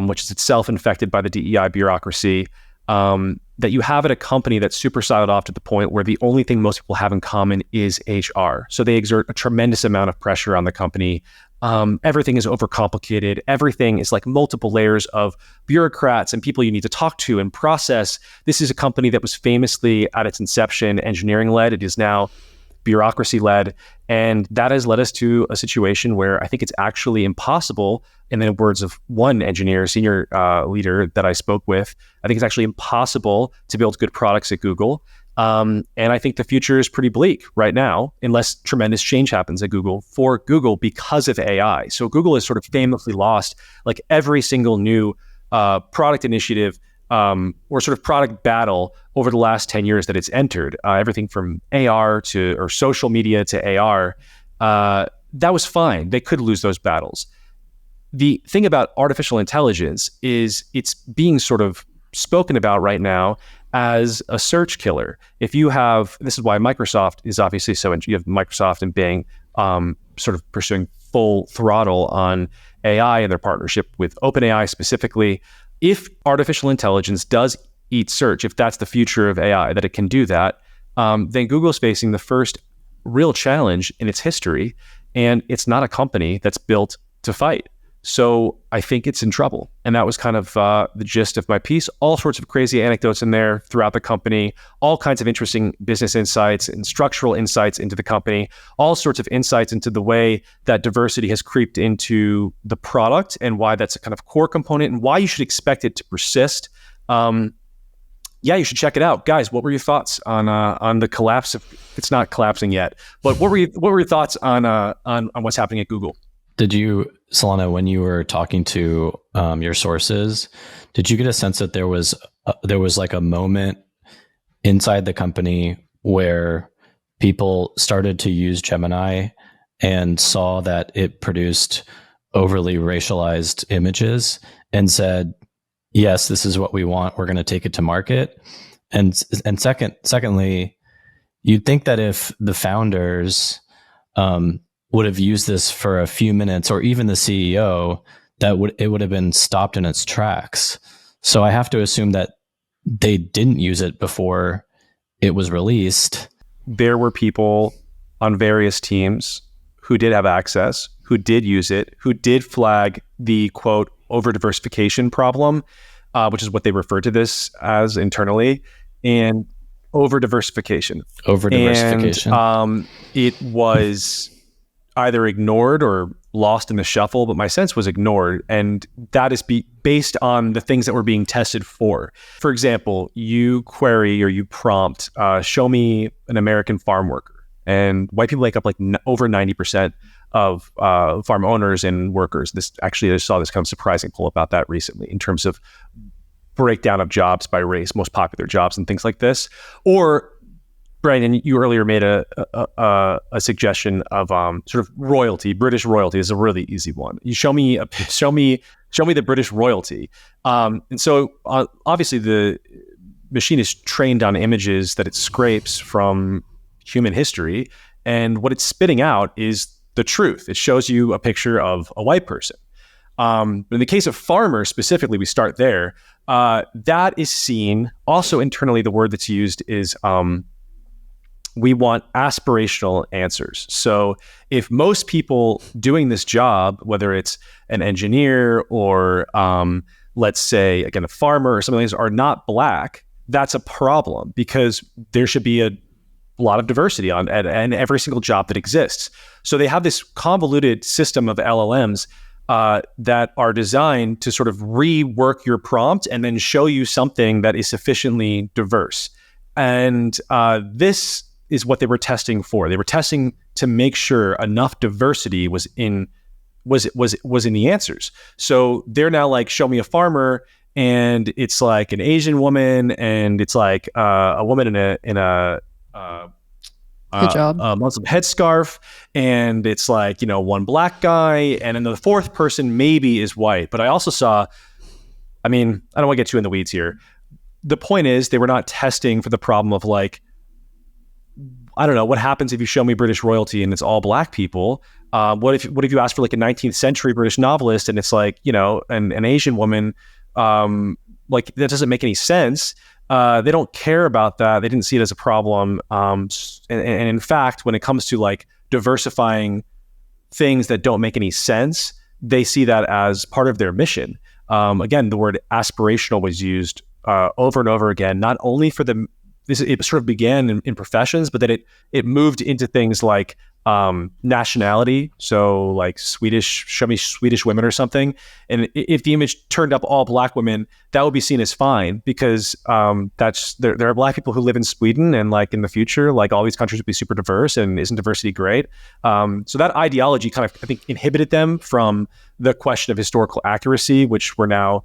which is itself infected by the DEI bureaucracy, that you have at a company that's super siloed off to the point where the only thing most people have in common is HR. So they exert a tremendous amount of pressure on the company. Everything is overcomplicated. Everything is like multiple layers of bureaucrats and people you need to talk to and process. This is a company that was famously at its inception engineering-led. It is now bureaucracy-led. And that has led us to a situation where I think it's actually impossible, in the words of one engineer, senior leader that I spoke with, I think it's actually impossible to build good products at Google. And I think the future is pretty bleak right now, unless tremendous change happens at Google for Google because of AI. So Google has sort of famously lost like every single new product initiative or sort of product battle over the last 10 years that it's entered. Everything from AR or social media to AR, that was fine. They could lose those battles. The thing about artificial intelligence is it's being sort of spoken about right now as a search killer. This is why Microsoft is obviously you have Microsoft and Bing sort of pursuing full throttle on AI and their partnership with OpenAI specifically. If artificial intelligence does eat search, if that's the future of AI, that it can do that, then Google's facing the first real challenge in its history, and it's not a company that's built to fight. So I think it's in trouble. And that was kind of the gist of my piece. All sorts of crazy anecdotes in there throughout the company, all kinds of interesting business insights and structural insights into the company, all sorts of insights into the way that diversity has creeped into the product and why that's a kind of core component and why you should expect it to persist. yeah, you should check it out. Guys, what were your thoughts on the collapse of, it's not collapsing yet, but what were your thoughts on what's happening at Google?
Did you, Solana, when you were talking to your sources, did you get a sense that there was like a moment inside the company where people started to use Gemini and saw that it produced overly racialized images and said, yes, this is what we want, we're going to take it to market? And secondly, you'd think that if the founders would have used this for a few minutes, or even the CEO, it would have been stopped in its tracks. So I have to assume that they didn't use it before it was released.
There were people on various teams who did have access, who did use it, who did flag the quote over diversification problem, which is what they refer to this as internally, and over diversification. And it was either ignored or lost in the shuffle, but my sense was ignored. And that is based on the things that were being tested for. For example, you query or you prompt, show me an American farm worker. And white people make up like over 90% of farm owners and workers. I saw this kind of surprising poll about that recently in terms of breakdown of jobs by race, most popular jobs and things like this. Or Brandon, you earlier made a suggestion of sort of royalty. British royalty is a really easy one. You show me the British royalty, and so obviously the machine is trained on images that it scrapes from human history, and what it's spitting out is the truth. It shows you a picture of a white person. But in the case of farmers specifically, we start there. That is seen also internally. The word that's used is we want aspirational answers. So if most people doing this job, whether it's an engineer or let's say, again, a farmer or something like this, are not Black, that's a problem because there should be a lot of diversity on and every single job that exists. So they have this convoluted system of LLMs that are designed to sort of rework your prompt and then show you something that is sufficiently diverse. And this is what they were testing for. They were testing to make sure enough diversity was in the answers. So they're now like, show me a farmer, and it's like an Asian woman, and it's like a woman in a Muslim headscarf, and it's like, one Black guy, and then the fourth person maybe is white. But I also saw, I don't want to get too in the weeds here. The point is, they were not testing for the problem of like, I don't know, what happens if you show me British royalty and it's all Black people? What if you ask for like a 19th century British novelist and it's like, an Asian woman? Like that doesn't make any sense. They don't care about that. They didn't see it as a problem. And in fact, when it comes to like diversifying things that don't make any sense, they see that as part of their mission. Again, the word aspirational was used over and over again, not only for it sort of began in professions, but then it moved into things like nationality. So like show me Swedish women or something. And if the image turned up all Black women, that would be seen as fine because there are Black people who live in Sweden, and like in the future, like all these countries would be super diverse, and isn't diversity great? So that ideology kind of, I think, inhibited them from the question of historical accuracy, which we're now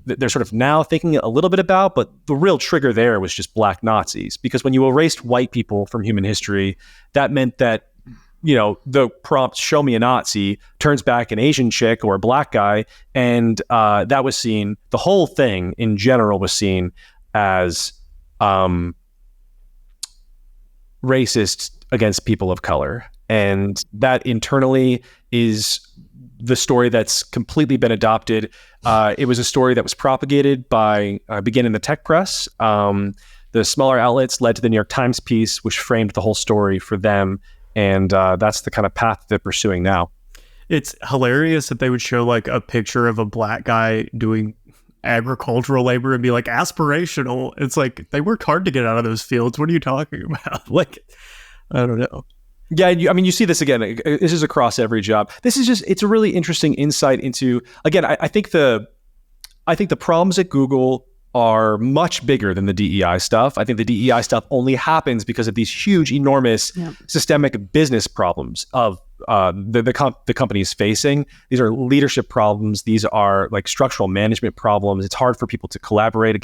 they're sort of now thinking a little bit about, but the real trigger there was just Black Nazis. Because when you erased white people from human history, that meant that, the prompt, show me a Nazi, turns back an Asian chick or a Black guy. And that was seen, the whole thing in general was seen as racist against people of color. And that internally is the story that's completely been adopted. It was a story that was propagated began in the tech press. The smaller outlets led to the New York Times piece, which framed the whole story for them. And that's the kind of path they're pursuing now.
It's hilarious that they would show like a picture of a Black guy doing agricultural labor and be like, aspirational. It's like, they worked hard to get out of those fields. What are you talking about? Like, I don't know.
Yeah, you see this again. This is across every job. This is it's a really interesting insight into, again, I think the problems at Google are much bigger than the DEI stuff. I think the DEI stuff only happens because of these huge, enormous systemic business problems of the companies facing. These are leadership problems. These are like structural management problems. It's hard for people to collaborate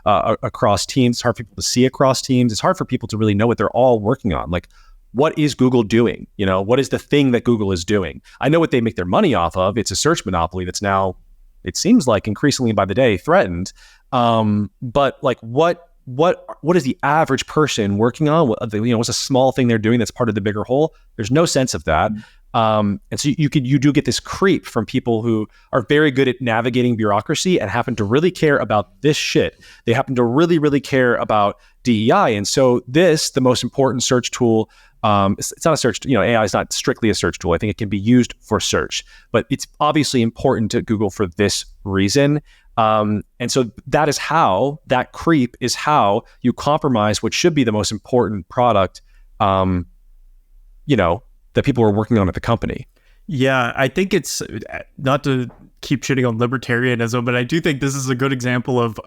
across teams. It's hard for people to see across teams. It's hard for people to really know what they're all working on. Like, what is Google doing? What is the thing that Google is doing? I know what they make their money off of. It's a search monopoly that's now, it seems like, increasingly by the day threatened. But like, what is the average person working on? What's a small thing they're doing that's part of the bigger whole? There's no sense of that. And so you do get this creep from people who are very good at navigating bureaucracy and happen to really care about this shit. They happen to really, really care about DEI. And so the most important search tool, it's not a search, AI is not strictly a search tool. I think it can be used for search, but it's obviously important to Google for this reason. And so that creep is how you compromise what should be the most important product, that people are working on at the company.
Yeah, I think it's not to keep shitting on libertarianism, but I do think this is a good example of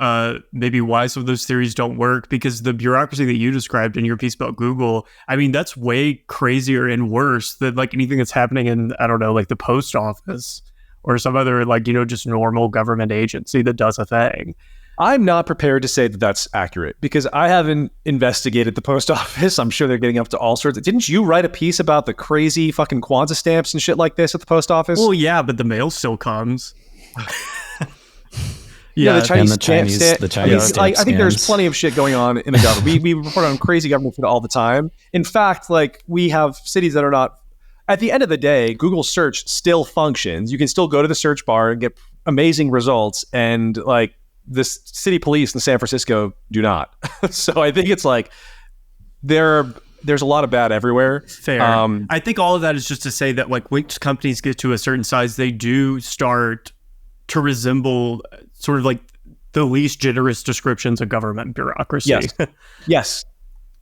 maybe why some of those theories don't work, because the bureaucracy that you described in your piece about Google, I mean, that's way crazier and worse than like anything that's happening in, I don't know, like the post office or some other like, just normal government agency that does a thing.
I'm not prepared to say that that's accurate because I haven't investigated the post office. I'm sure they're getting up to all sorts. Didn't you write a piece about the crazy fucking Kwanzaa stamps and shit like this at the post office?
Well, yeah, but the mail still comes.
The Chinese
stamp
I think there's plenty of shit going on in the government. We report on crazy government shit all the time. In fact, like, we have cities that are not. At the end of the day, Google search still functions. You can still go to the search bar and get amazing results, and like, the city police in San Francisco do not. So I think it's like there's a lot of bad everywhere.
Fair. I think all of that is just to say that like once companies get to a certain size, they do start to resemble sort of like the least generous descriptions of government bureaucracy.
Yes.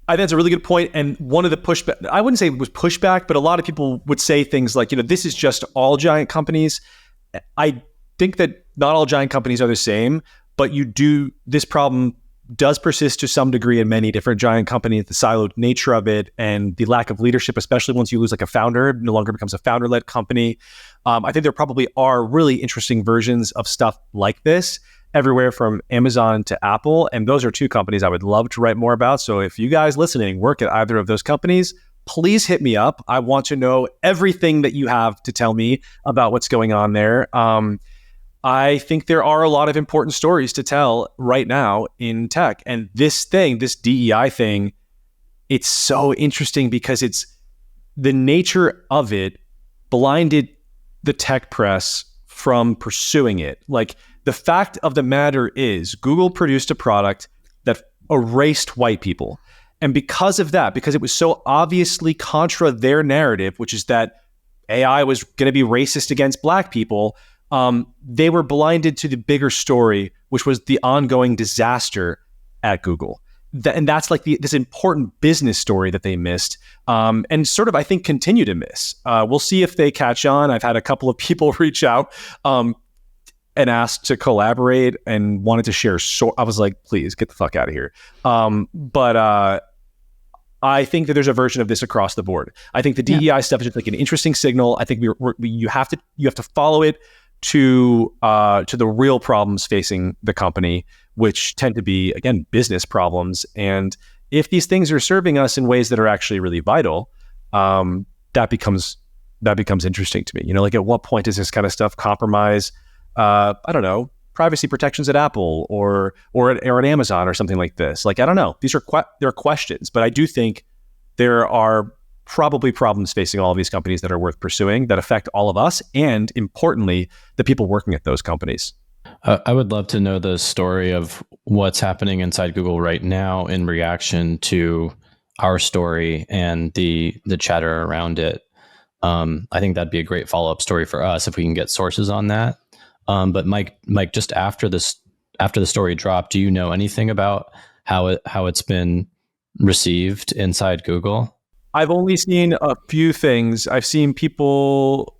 I think that's a really good point. And one of the pushback, I wouldn't say it was pushback, but a lot of people would say things like, this is just all giant companies. I think that not all giant companies are the same, but this problem does persist to some degree in many different giant companies, the siloed nature of it and the lack of leadership, especially once you lose like a founder, it no longer becomes a founder-led company. I think there probably are really interesting versions of stuff like this everywhere from Amazon to Apple. And those are two companies I would love to write more about. So if you guys listening work at either of those companies, please hit me up. I want to know everything that you have to tell me about what's going on there. I think there are a lot of important stories to tell right now in tech. And this DEI thing, it's so interesting because it's the nature of it blinded the tech press from pursuing it. Like, the fact of the matter is Google produced a product that erased white people. And because of that, because it was so obviously contra their narrative, which is that AI was going to be racist against black people, they were blinded to the bigger story, which was the ongoing disaster at Google. And that's like this important business story that they missed, and sort of, I think, continue to miss. We'll see if they catch on. I've had a couple of people reach out and asked to collaborate and wanted to share. So I was like, please get the fuck out of here. But I think that there's a version of this across the board. I think the DEI stuff is just like an interesting signal. I think you have to follow it to the real problems facing the company, which tend to be, again, business problems. And if these things are serving us in ways that are actually really vital, that becomes interesting to me. Like, at what point does this kind of stuff compromise, I don't know, privacy protections at Apple or at Amazon or something like this? Like, I don't know. There are questions, but I do think there are probably problems facing all of these companies that are worth pursuing, that affect all of us, and importantly, the people working at those companies.
I would love to know the story of what's happening inside Google right now in reaction to our story and the chatter around it. I think that'd be a great follow-up story for us if we can get sources on that. But Mike, just after the story dropped, do you know anything about how it's been received inside Google?
I've only seen a few things. I've seen people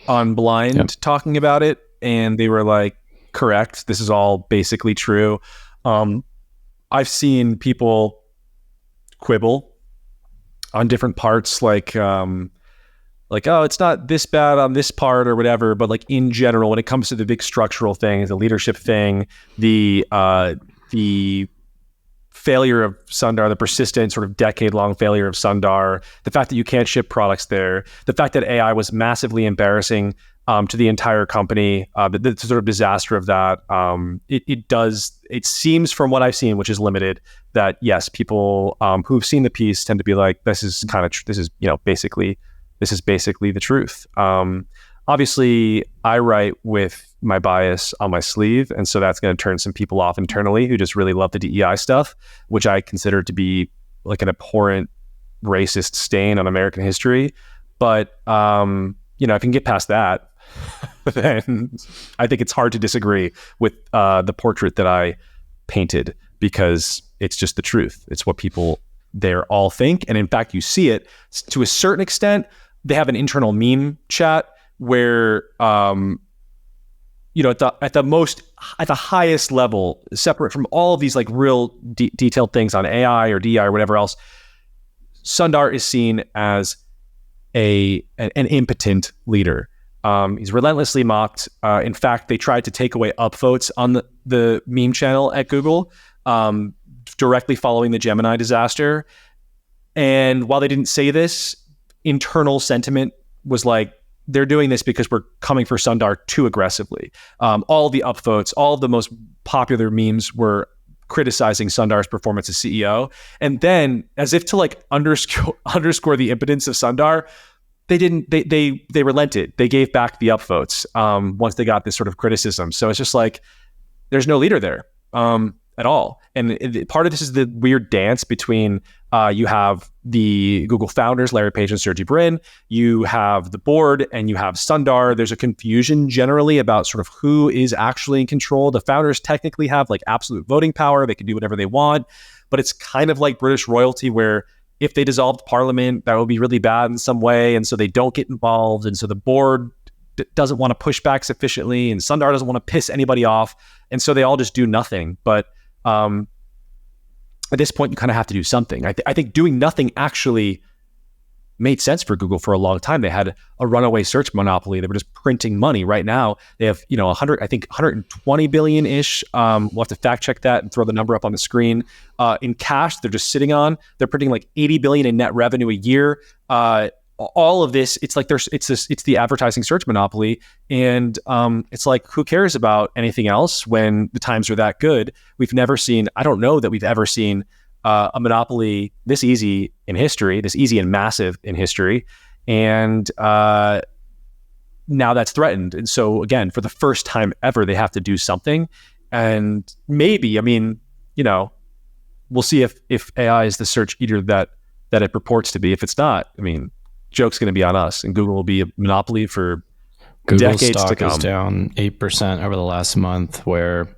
on Blind talking about it, and they were like, correct, this is all basically true. I've seen people quibble on different parts, like, oh, it's not this bad on this part or whatever. But like in general, when it comes to the big structural things, the leadership thing, the failure of Sundar, the persistent sort of decade-long failure of Sundar, the fact that you can't ship products there, the fact that AI was massively embarrassing to the entire company, the sort of disaster of that. It seems from what I've seen, which is limited, that yes, people who've seen the piece tend to be like, this is basically the truth. Obviously, I write with my bias on my sleeve, and so that's going to turn some people off internally who just really love the DEI stuff, which I consider to be like an abhorrent racist stain on American history. But if you can get past that, then I think it's hard to disagree with the portrait that I painted, because it's just the truth. It's what people there all think, and in fact, you see it to a certain extent. They have an internal meme chat where at the highest level, separate from all of these like real detailed things on AI or DI or whatever else, Sundar is seen as an impotent leader. He's relentlessly mocked. In fact, they tried to take away upvotes on the meme channel at Google directly following the Gemini disaster. And while they didn't say this, internal sentiment was like, they're doing this because we're coming for Sundar too aggressively. All the upvotes, all of the most popular memes were criticizing Sundar's performance as CEO. And then, as if to like underscore the impotence of Sundar, they relented. They gave back the upvotes once they got this sort of criticism. So it's just like, there's no leader there at all. And part of this is the weird dance between you have the Google founders, Larry Page and Sergey Brin, you have the board, and you have Sundar. There's a confusion generally about sort of who is actually in control. The founders technically have like absolute voting power. They can do whatever they want, but it's kind of like British royalty, where if they dissolved parliament, that would be really bad in some way. And so they don't get involved. And so the board doesn't want to push back sufficiently, and Sundar doesn't want to piss anybody off. And so they all just do nothing. But at this point, you kind of have to do something. I think doing nothing actually made sense for Google for a long time. They had a runaway search monopoly. They were just printing money. Right now, they have 120 billion-ish. We'll have to fact check that and throw the number up on the screen. In cash, they're just sitting on. They're printing like 80 billion in net revenue a year. All of this, it's like it's the advertising search monopoly, and it's like, who cares about anything else when the times are that good? We've never seen. I don't know that we've ever seen a monopoly this easy in history, this easy and massive in history, and now that's threatened. And so again, for the first time ever, they have to do something. And maybe, we'll see if AI is the search eater that it purports to be. If it's not, joke's going to be on us, and Google will be a monopoly for
Google
decades
stock
to come.
is down 8% over the last month, where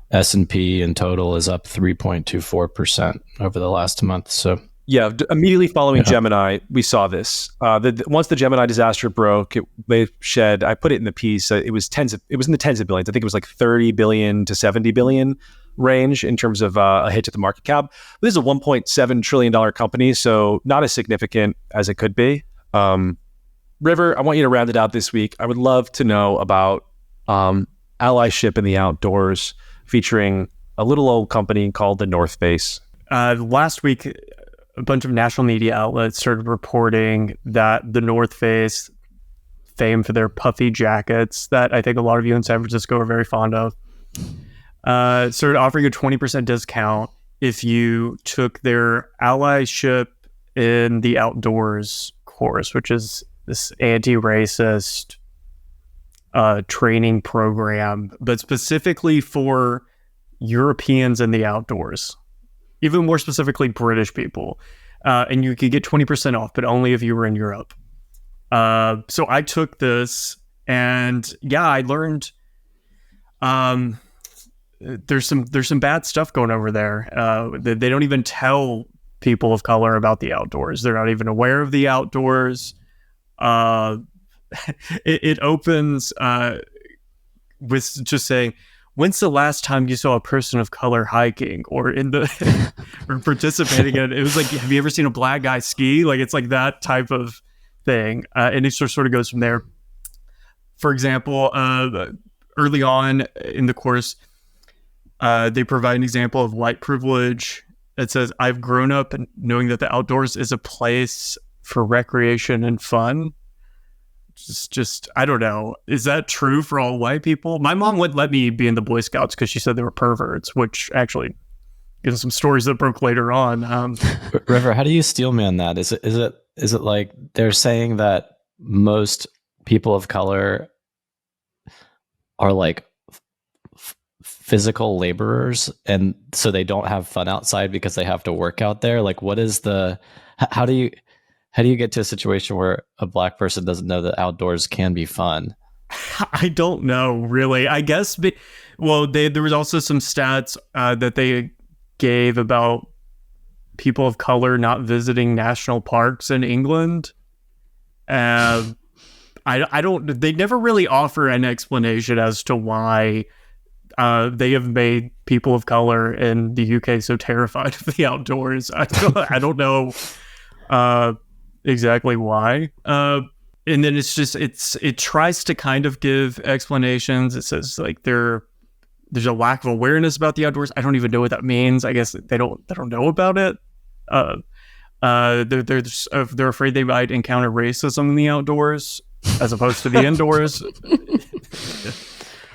S&P in total is up 3.24% over the last month. So
yeah, immediately following Gemini, we saw this. Once the Gemini disaster broke, they shed. I put it in the piece. It was in the tens of billions. I think it was like 30 billion to 70 billion range in terms of a hit to the market cap. But this is a $1.7 trillion company, so not as significant as it could be. River, I want you to round it out this week. I would love to know about Allyship in the Outdoors, featuring a little old company called the North Face.
Last week, a bunch of national media outlets started reporting that the North Face, famed for their puffy jackets that I think a lot of you in San Francisco are very fond of, started offering a 20% discount if you took their Allyship in the Outdoors course, which is this anti-racist training program, but specifically for Europeans in the outdoors, even more specifically British people. And you could get 20% off, but only if you were in Europe. So I took this, and I learned there's some bad stuff going over there. They don't even tell people of color about the outdoors. They're not even aware of the outdoors. It opens with just saying, when's the last time you saw a person of color hiking or in the or participating in it? It was like, have you ever seen a black guy ski? Like, it's like that type of thing. And it sort of goes from there. For example, early on in the course, they provide an example of white privilege. It says, I've grown up knowing that the outdoors is a place for recreation and fun. Just I don't know. Is that true for all white people? My mom wouldn't let me be in the Boy Scouts because she said they were perverts, which actually, some stories that broke later on.
River, how do you steelman that? Is it like they're saying that most people of color are like physical laborers, and so they don't have fun outside because they have to work out there? Like, what is how do you get to a situation where a black person doesn't know that outdoors can be fun?
I don't know, really. I guess, there was also some stats that they gave about people of color not visiting national parks in England. I don't. They never really offer an explanation as to why they have made people of color in the UK so terrified of the outdoors. I don't know exactly why. And then it tries to kind of give explanations. It says like there's a lack of awareness about the outdoors. I don't even know what that means. I guess they don't know about it. They're afraid they might encounter racism in the outdoors as opposed to the indoors.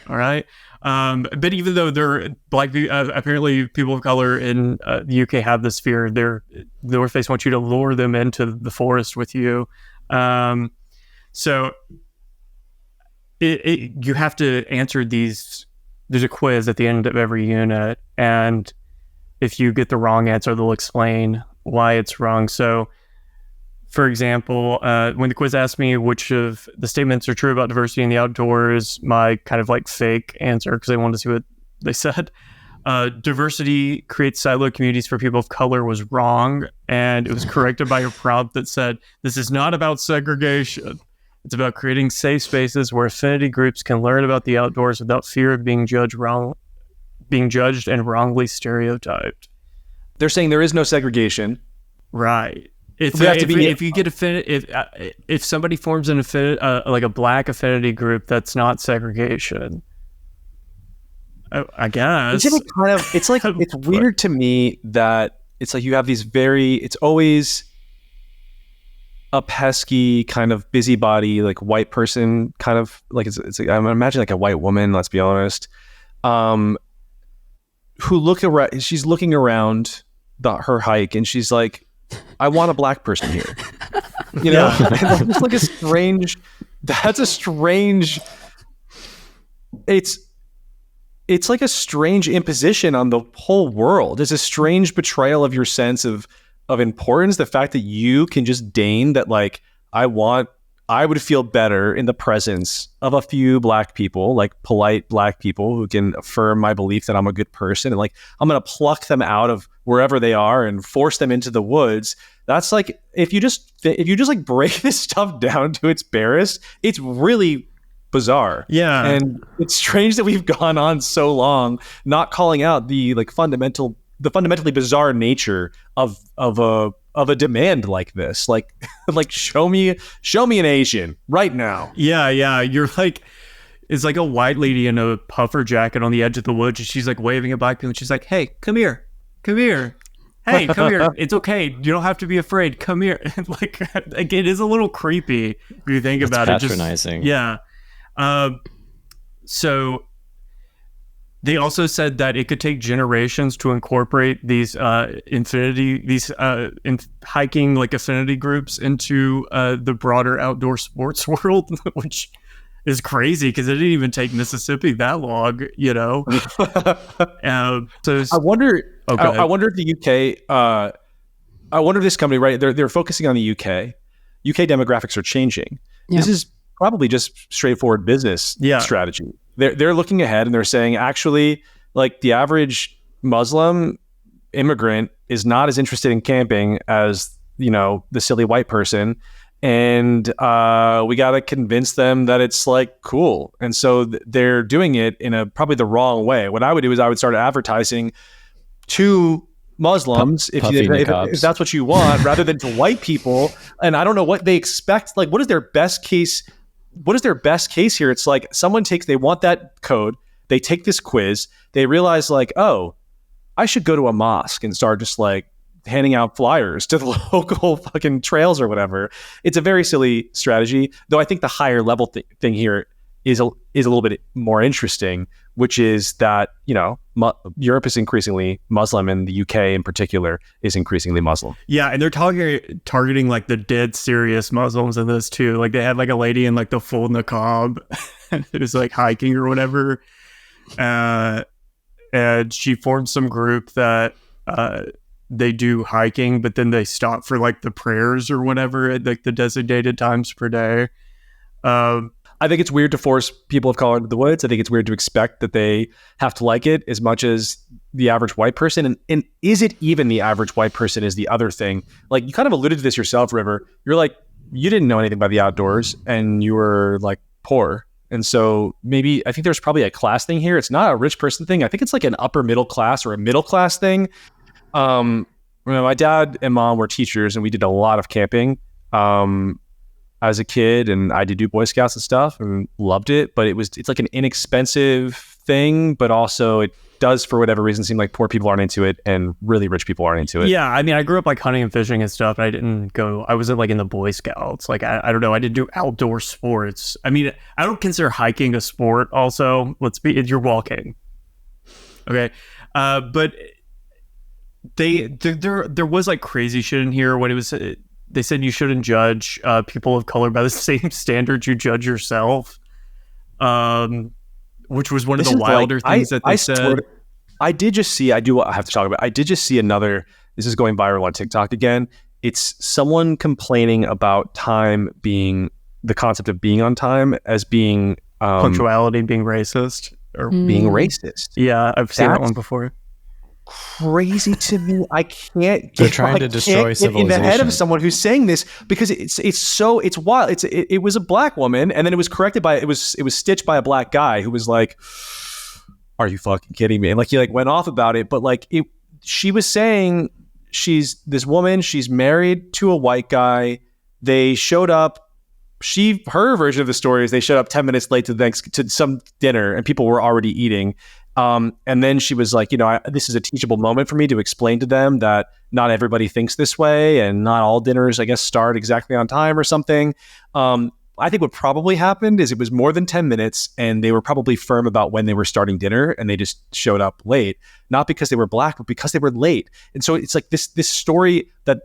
All right. But even though they're apparently people of color in the UK have this fear, the North Face wants you to lure them into the forest with you. So you have to answer these. There's a quiz at the end of every unit, and if you get the wrong answer, they'll explain why it's wrong. So, for example, when the quiz asked me which of the statements are true about diversity in the outdoors, my kind of like fake answer, because I wanted to see what they said, diversity creates siloed communities for people of color, was wrong. And it was corrected by a prompt that said, this is not about segregation. It's about creating safe spaces where affinity groups can learn about the outdoors without fear of being judged and wrongly stereotyped.
They're saying there is no segregation.
Right. If somebody forms an affinity, like a black affinity group, that's not segregation. I guess.
It's weird to me that it's like you have these it's always a pesky kind of busybody, like white person kind of like, it's like, I'm imagining like a white woman, let's be honest, who she's looking around her hike and she's like, I want a black person here. You know, it's like it's like a strange imposition on the whole world. It's a strange betrayal of your sense of importance. The fact that you can just deign that, like, I would feel better in the presence of a few black people, like polite black people who can affirm my belief that I'm a good person. And like, I'm going to pluck them out of wherever they are and force them into the woods. That's like, if you just like break this stuff down to its barest, it's really bizarre. Yeah. And it's strange that we've gone on so long not calling out the like fundamentally bizarre nature of a demand like this. Like show me an Asian right now.
Yeah. You're like, it's like a white lady in a puffer jacket on the edge of the woods, and she's like waving at black people, and she's like, hey, come here. Hey, come here. It's okay. You don't have to be afraid. Come here. like it is a little creepy if you think about it.
Patronizing.
Yeah. So they also said that it could take generations to incorporate these hiking like affinity groups into the broader outdoor sports world, which is crazy because it didn't even take Mississippi that long, you know. So
I wonder if the UK. I wonder if this company, right? They're focusing on the UK. UK demographics are changing. Yeah. This is probably just straightforward business strategy. They're looking ahead and they're saying, actually, like the average Muslim immigrant is not as interested in camping as, you know, the silly white person. and we got to convince them that it's like cool. And so they're doing it in a probably the wrong way. What I would do is I would start advertising to Muslims if that's what you want, rather than to white people. And I don't know what they expect. Like, what is their best case? What is their best case here? It's like they want that code. They take this quiz. They realize like, oh, I should go to a mosque and start just like handing out flyers to the local fucking trails or whatever. It's a very silly strategy, though. I think the higher level thing here is a little bit more interesting, which is that, you know, Europe is increasingly Muslim, and the UK in particular is increasingly Muslim.
Yeah, and they're targeting like the dead serious Muslims in this too. Like they had like a lady in like the full niqab and it was like hiking or whatever. And she formed some group that they do hiking, but then they stop for like the prayers or whatever at like the designated times per day.
I think it's weird to force people of color into the woods. I think it's weird to expect that they have to like it as much as the average white person. And is it even the average white person is the other thing. Like, you kind of alluded to this yourself, River. You're like, you didn't know anything about the outdoors and you were like poor. And so maybe, I think there's probably a class thing here. It's not a rich person thing. I think it's like an upper middle class or a middle class thing. My dad and mom were teachers, and we did a lot of camping as a kid, and I did do Boy Scouts and stuff and loved it. But it's like an inexpensive thing, but also it does, for whatever reason, seem like poor people aren't into it and really rich people aren't into it.
Yeah, I mean, I grew up like hunting and fishing and stuff, and I wasn't like in the Boy Scouts. Like, I don't know, I didn't do outdoor sports. I mean, I don't consider hiking a sport also. You're walking. Okay. But there was like crazy shit in here when it was, they said you shouldn't judge people of color by the same standards you judge yourself. Which was one of the wilder things that they said.
I did just see another, this is going viral on TikTok again. It's someone complaining about time being, the concept of being on time as being
punctuality being racist or
being racist.
Yeah, I've seen that one before.
Crazy to me. I can't.
They're trying to destroy civilization.
In the head of someone who's saying this, because it's wild. It was a black woman, and then it was corrected by it was stitched by a black guy who was like, "Are you fucking kidding me?" And like he like went off about it, but like she was saying she's this woman. She's married to a white guy. They showed up. Her version of the story is they showed up 10 minutes late to some dinner, and people were already eating. And then she was like, this is a teachable moment for me to explain to them that not everybody thinks this way, and not all dinners, I guess, start exactly on time or something. I think what probably happened is it was more than 10 minutes, and they were probably firm about when they were starting dinner, and they just showed up late, not because they were black, but because they were late. And so it's like this story, that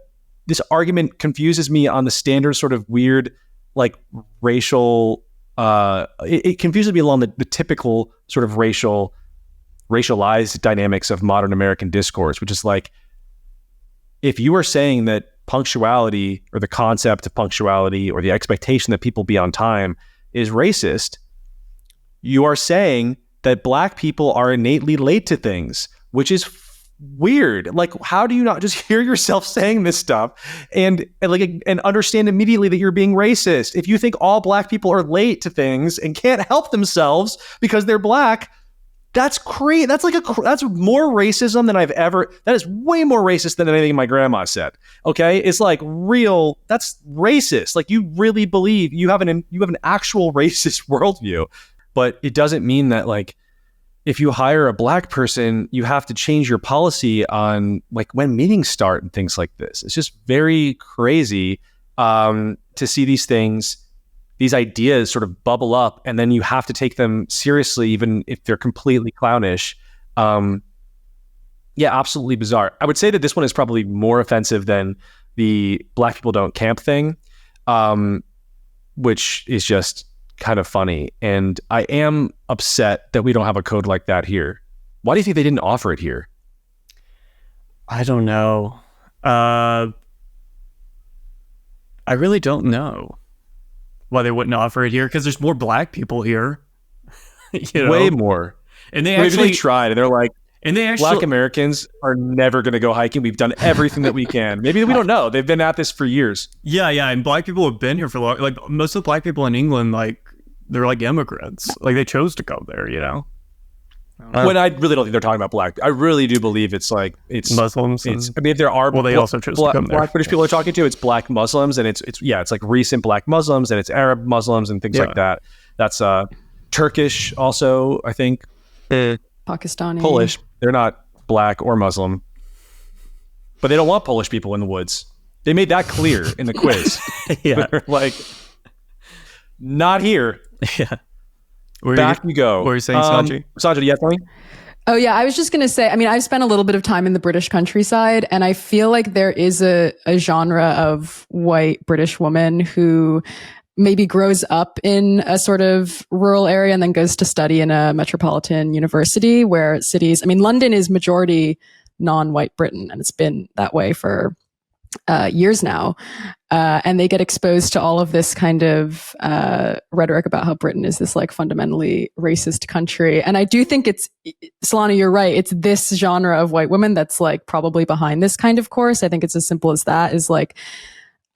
this argument confuses me on the standard sort of weird, like racial, it confuses me along the typical sort of racialized dynamics of modern American discourse, which is like, if you are saying that punctuality, or the concept of punctuality, or the expectation that people be on time is racist, you are saying that black people are innately late to things, which is weird. Like, how do you not just hear yourself saying this stuff and understand immediately that you're being racist? If you think all black people are late to things and can't help themselves because they're black, that's crazy. That's more racism than I've ever. That is way more racist than anything my grandma said. Okay, it's like real. That's racist. Like, you really believe you have an actual racist worldview, but it doesn't mean that like if you hire a black person, you have to change your policy on like when meetings start and things like this. It's just very crazy to see these things. These ideas sort of bubble up, and then you have to take them seriously, even if they're completely clownish. Yeah, absolutely bizarre. I would say that this one is probably more offensive than the black people don't camp thing, which is just kind of funny. And I am upset that we don't have a code like that here. Why do you think they didn't offer it here?
I don't know. I really don't know why they wouldn't offer it here, because there's more black people here.
Way more.
And they actually
tried, and they're like,
And they actually,
Black Americans are never going to go hiking. We've done everything that we can. Maybe we don't know. They've been at this for years.
yeah, and black people have been here for long. Like most of the black people in England, like they're like immigrants. Like they chose to come there, you know.
When I really don't think they're talking about black. I really do believe it's
Muslims.
It's, I mean, if there are
they also chose to come there.
Black British people are talking to, it's black Muslims, and it's like recent black Muslims, and it's Arab Muslims and things like that. That's Turkish also, I think.
Pakistani,
Polish. They're not black or Muslim, but they don't want Polish people in the woods. They made that clear in the quiz.
Yeah,
They're like, not here.
yeah.
Back you go.
What were you saying, Sanji?
Sanjana, do you have something?
Oh yeah, I was just gonna say. I mean, I've spent a little bit of time in the British countryside, and I feel like there is a genre of white British woman who maybe grows up in a sort of rural area and then goes to study in a metropolitan university where cities. I mean, London is majority non-white Britain, and it's been that way for years now. And they get exposed to all of this kind of rhetoric about how Britain is this like fundamentally racist country. And I do think Solana, you're right. It's this genre of white women that's like probably behind this kind of course. I think it's as simple as that. Is like,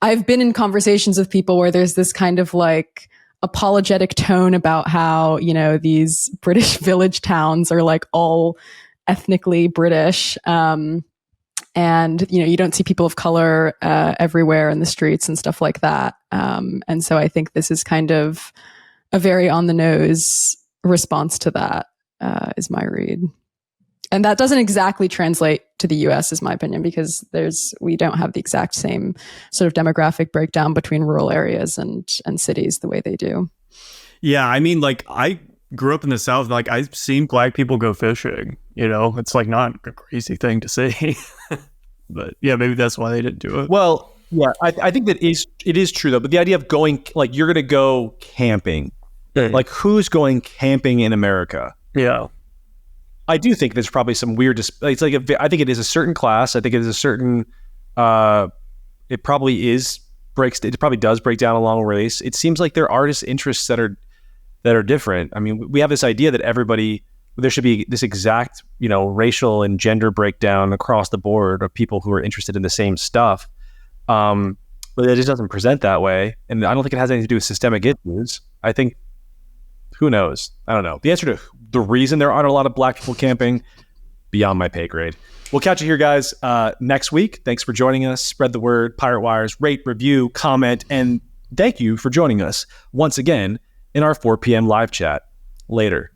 I've been in conversations with people where there's this kind of like apologetic tone about how, you know, these British village towns are like all ethnically British. And, you know, you don't see people of color everywhere in the streets and stuff like that. And so I think this is kind of a very on the nose response to that, is my read. And that doesn't exactly translate to the US, is my opinion, because we don't have the exact same sort of demographic breakdown between rural areas and cities the way they do.
Yeah, I mean, like I grew up in the South, like I've seen black people go fishing, you know, it's like not a crazy thing to see. But yeah, maybe that's why they didn't do it.
Well, yeah, I think that it is true though. But the idea of going, like, you're going to go camping, like who's going camping in America?
Yeah.
I do think there's probably some weird, it's like, I think it is a certain class. I think it is a certain, it probably does break down along race. It seems like there are just interests that are different. I mean, we have this idea that there should be this exact, you know, racial and gender breakdown across the board of people who are interested in the same stuff. But it just doesn't present that way. And I don't think it has anything to do with systemic issues. I think, who knows? I don't know. The answer to the reason there aren't a lot of black people camping, beyond my pay grade. We'll catch you here, guys, next week. Thanks for joining us. Spread the word, Pirate Wires, rate, review, comment, and thank you for joining us once again in our 4 p.m. live chat. Later.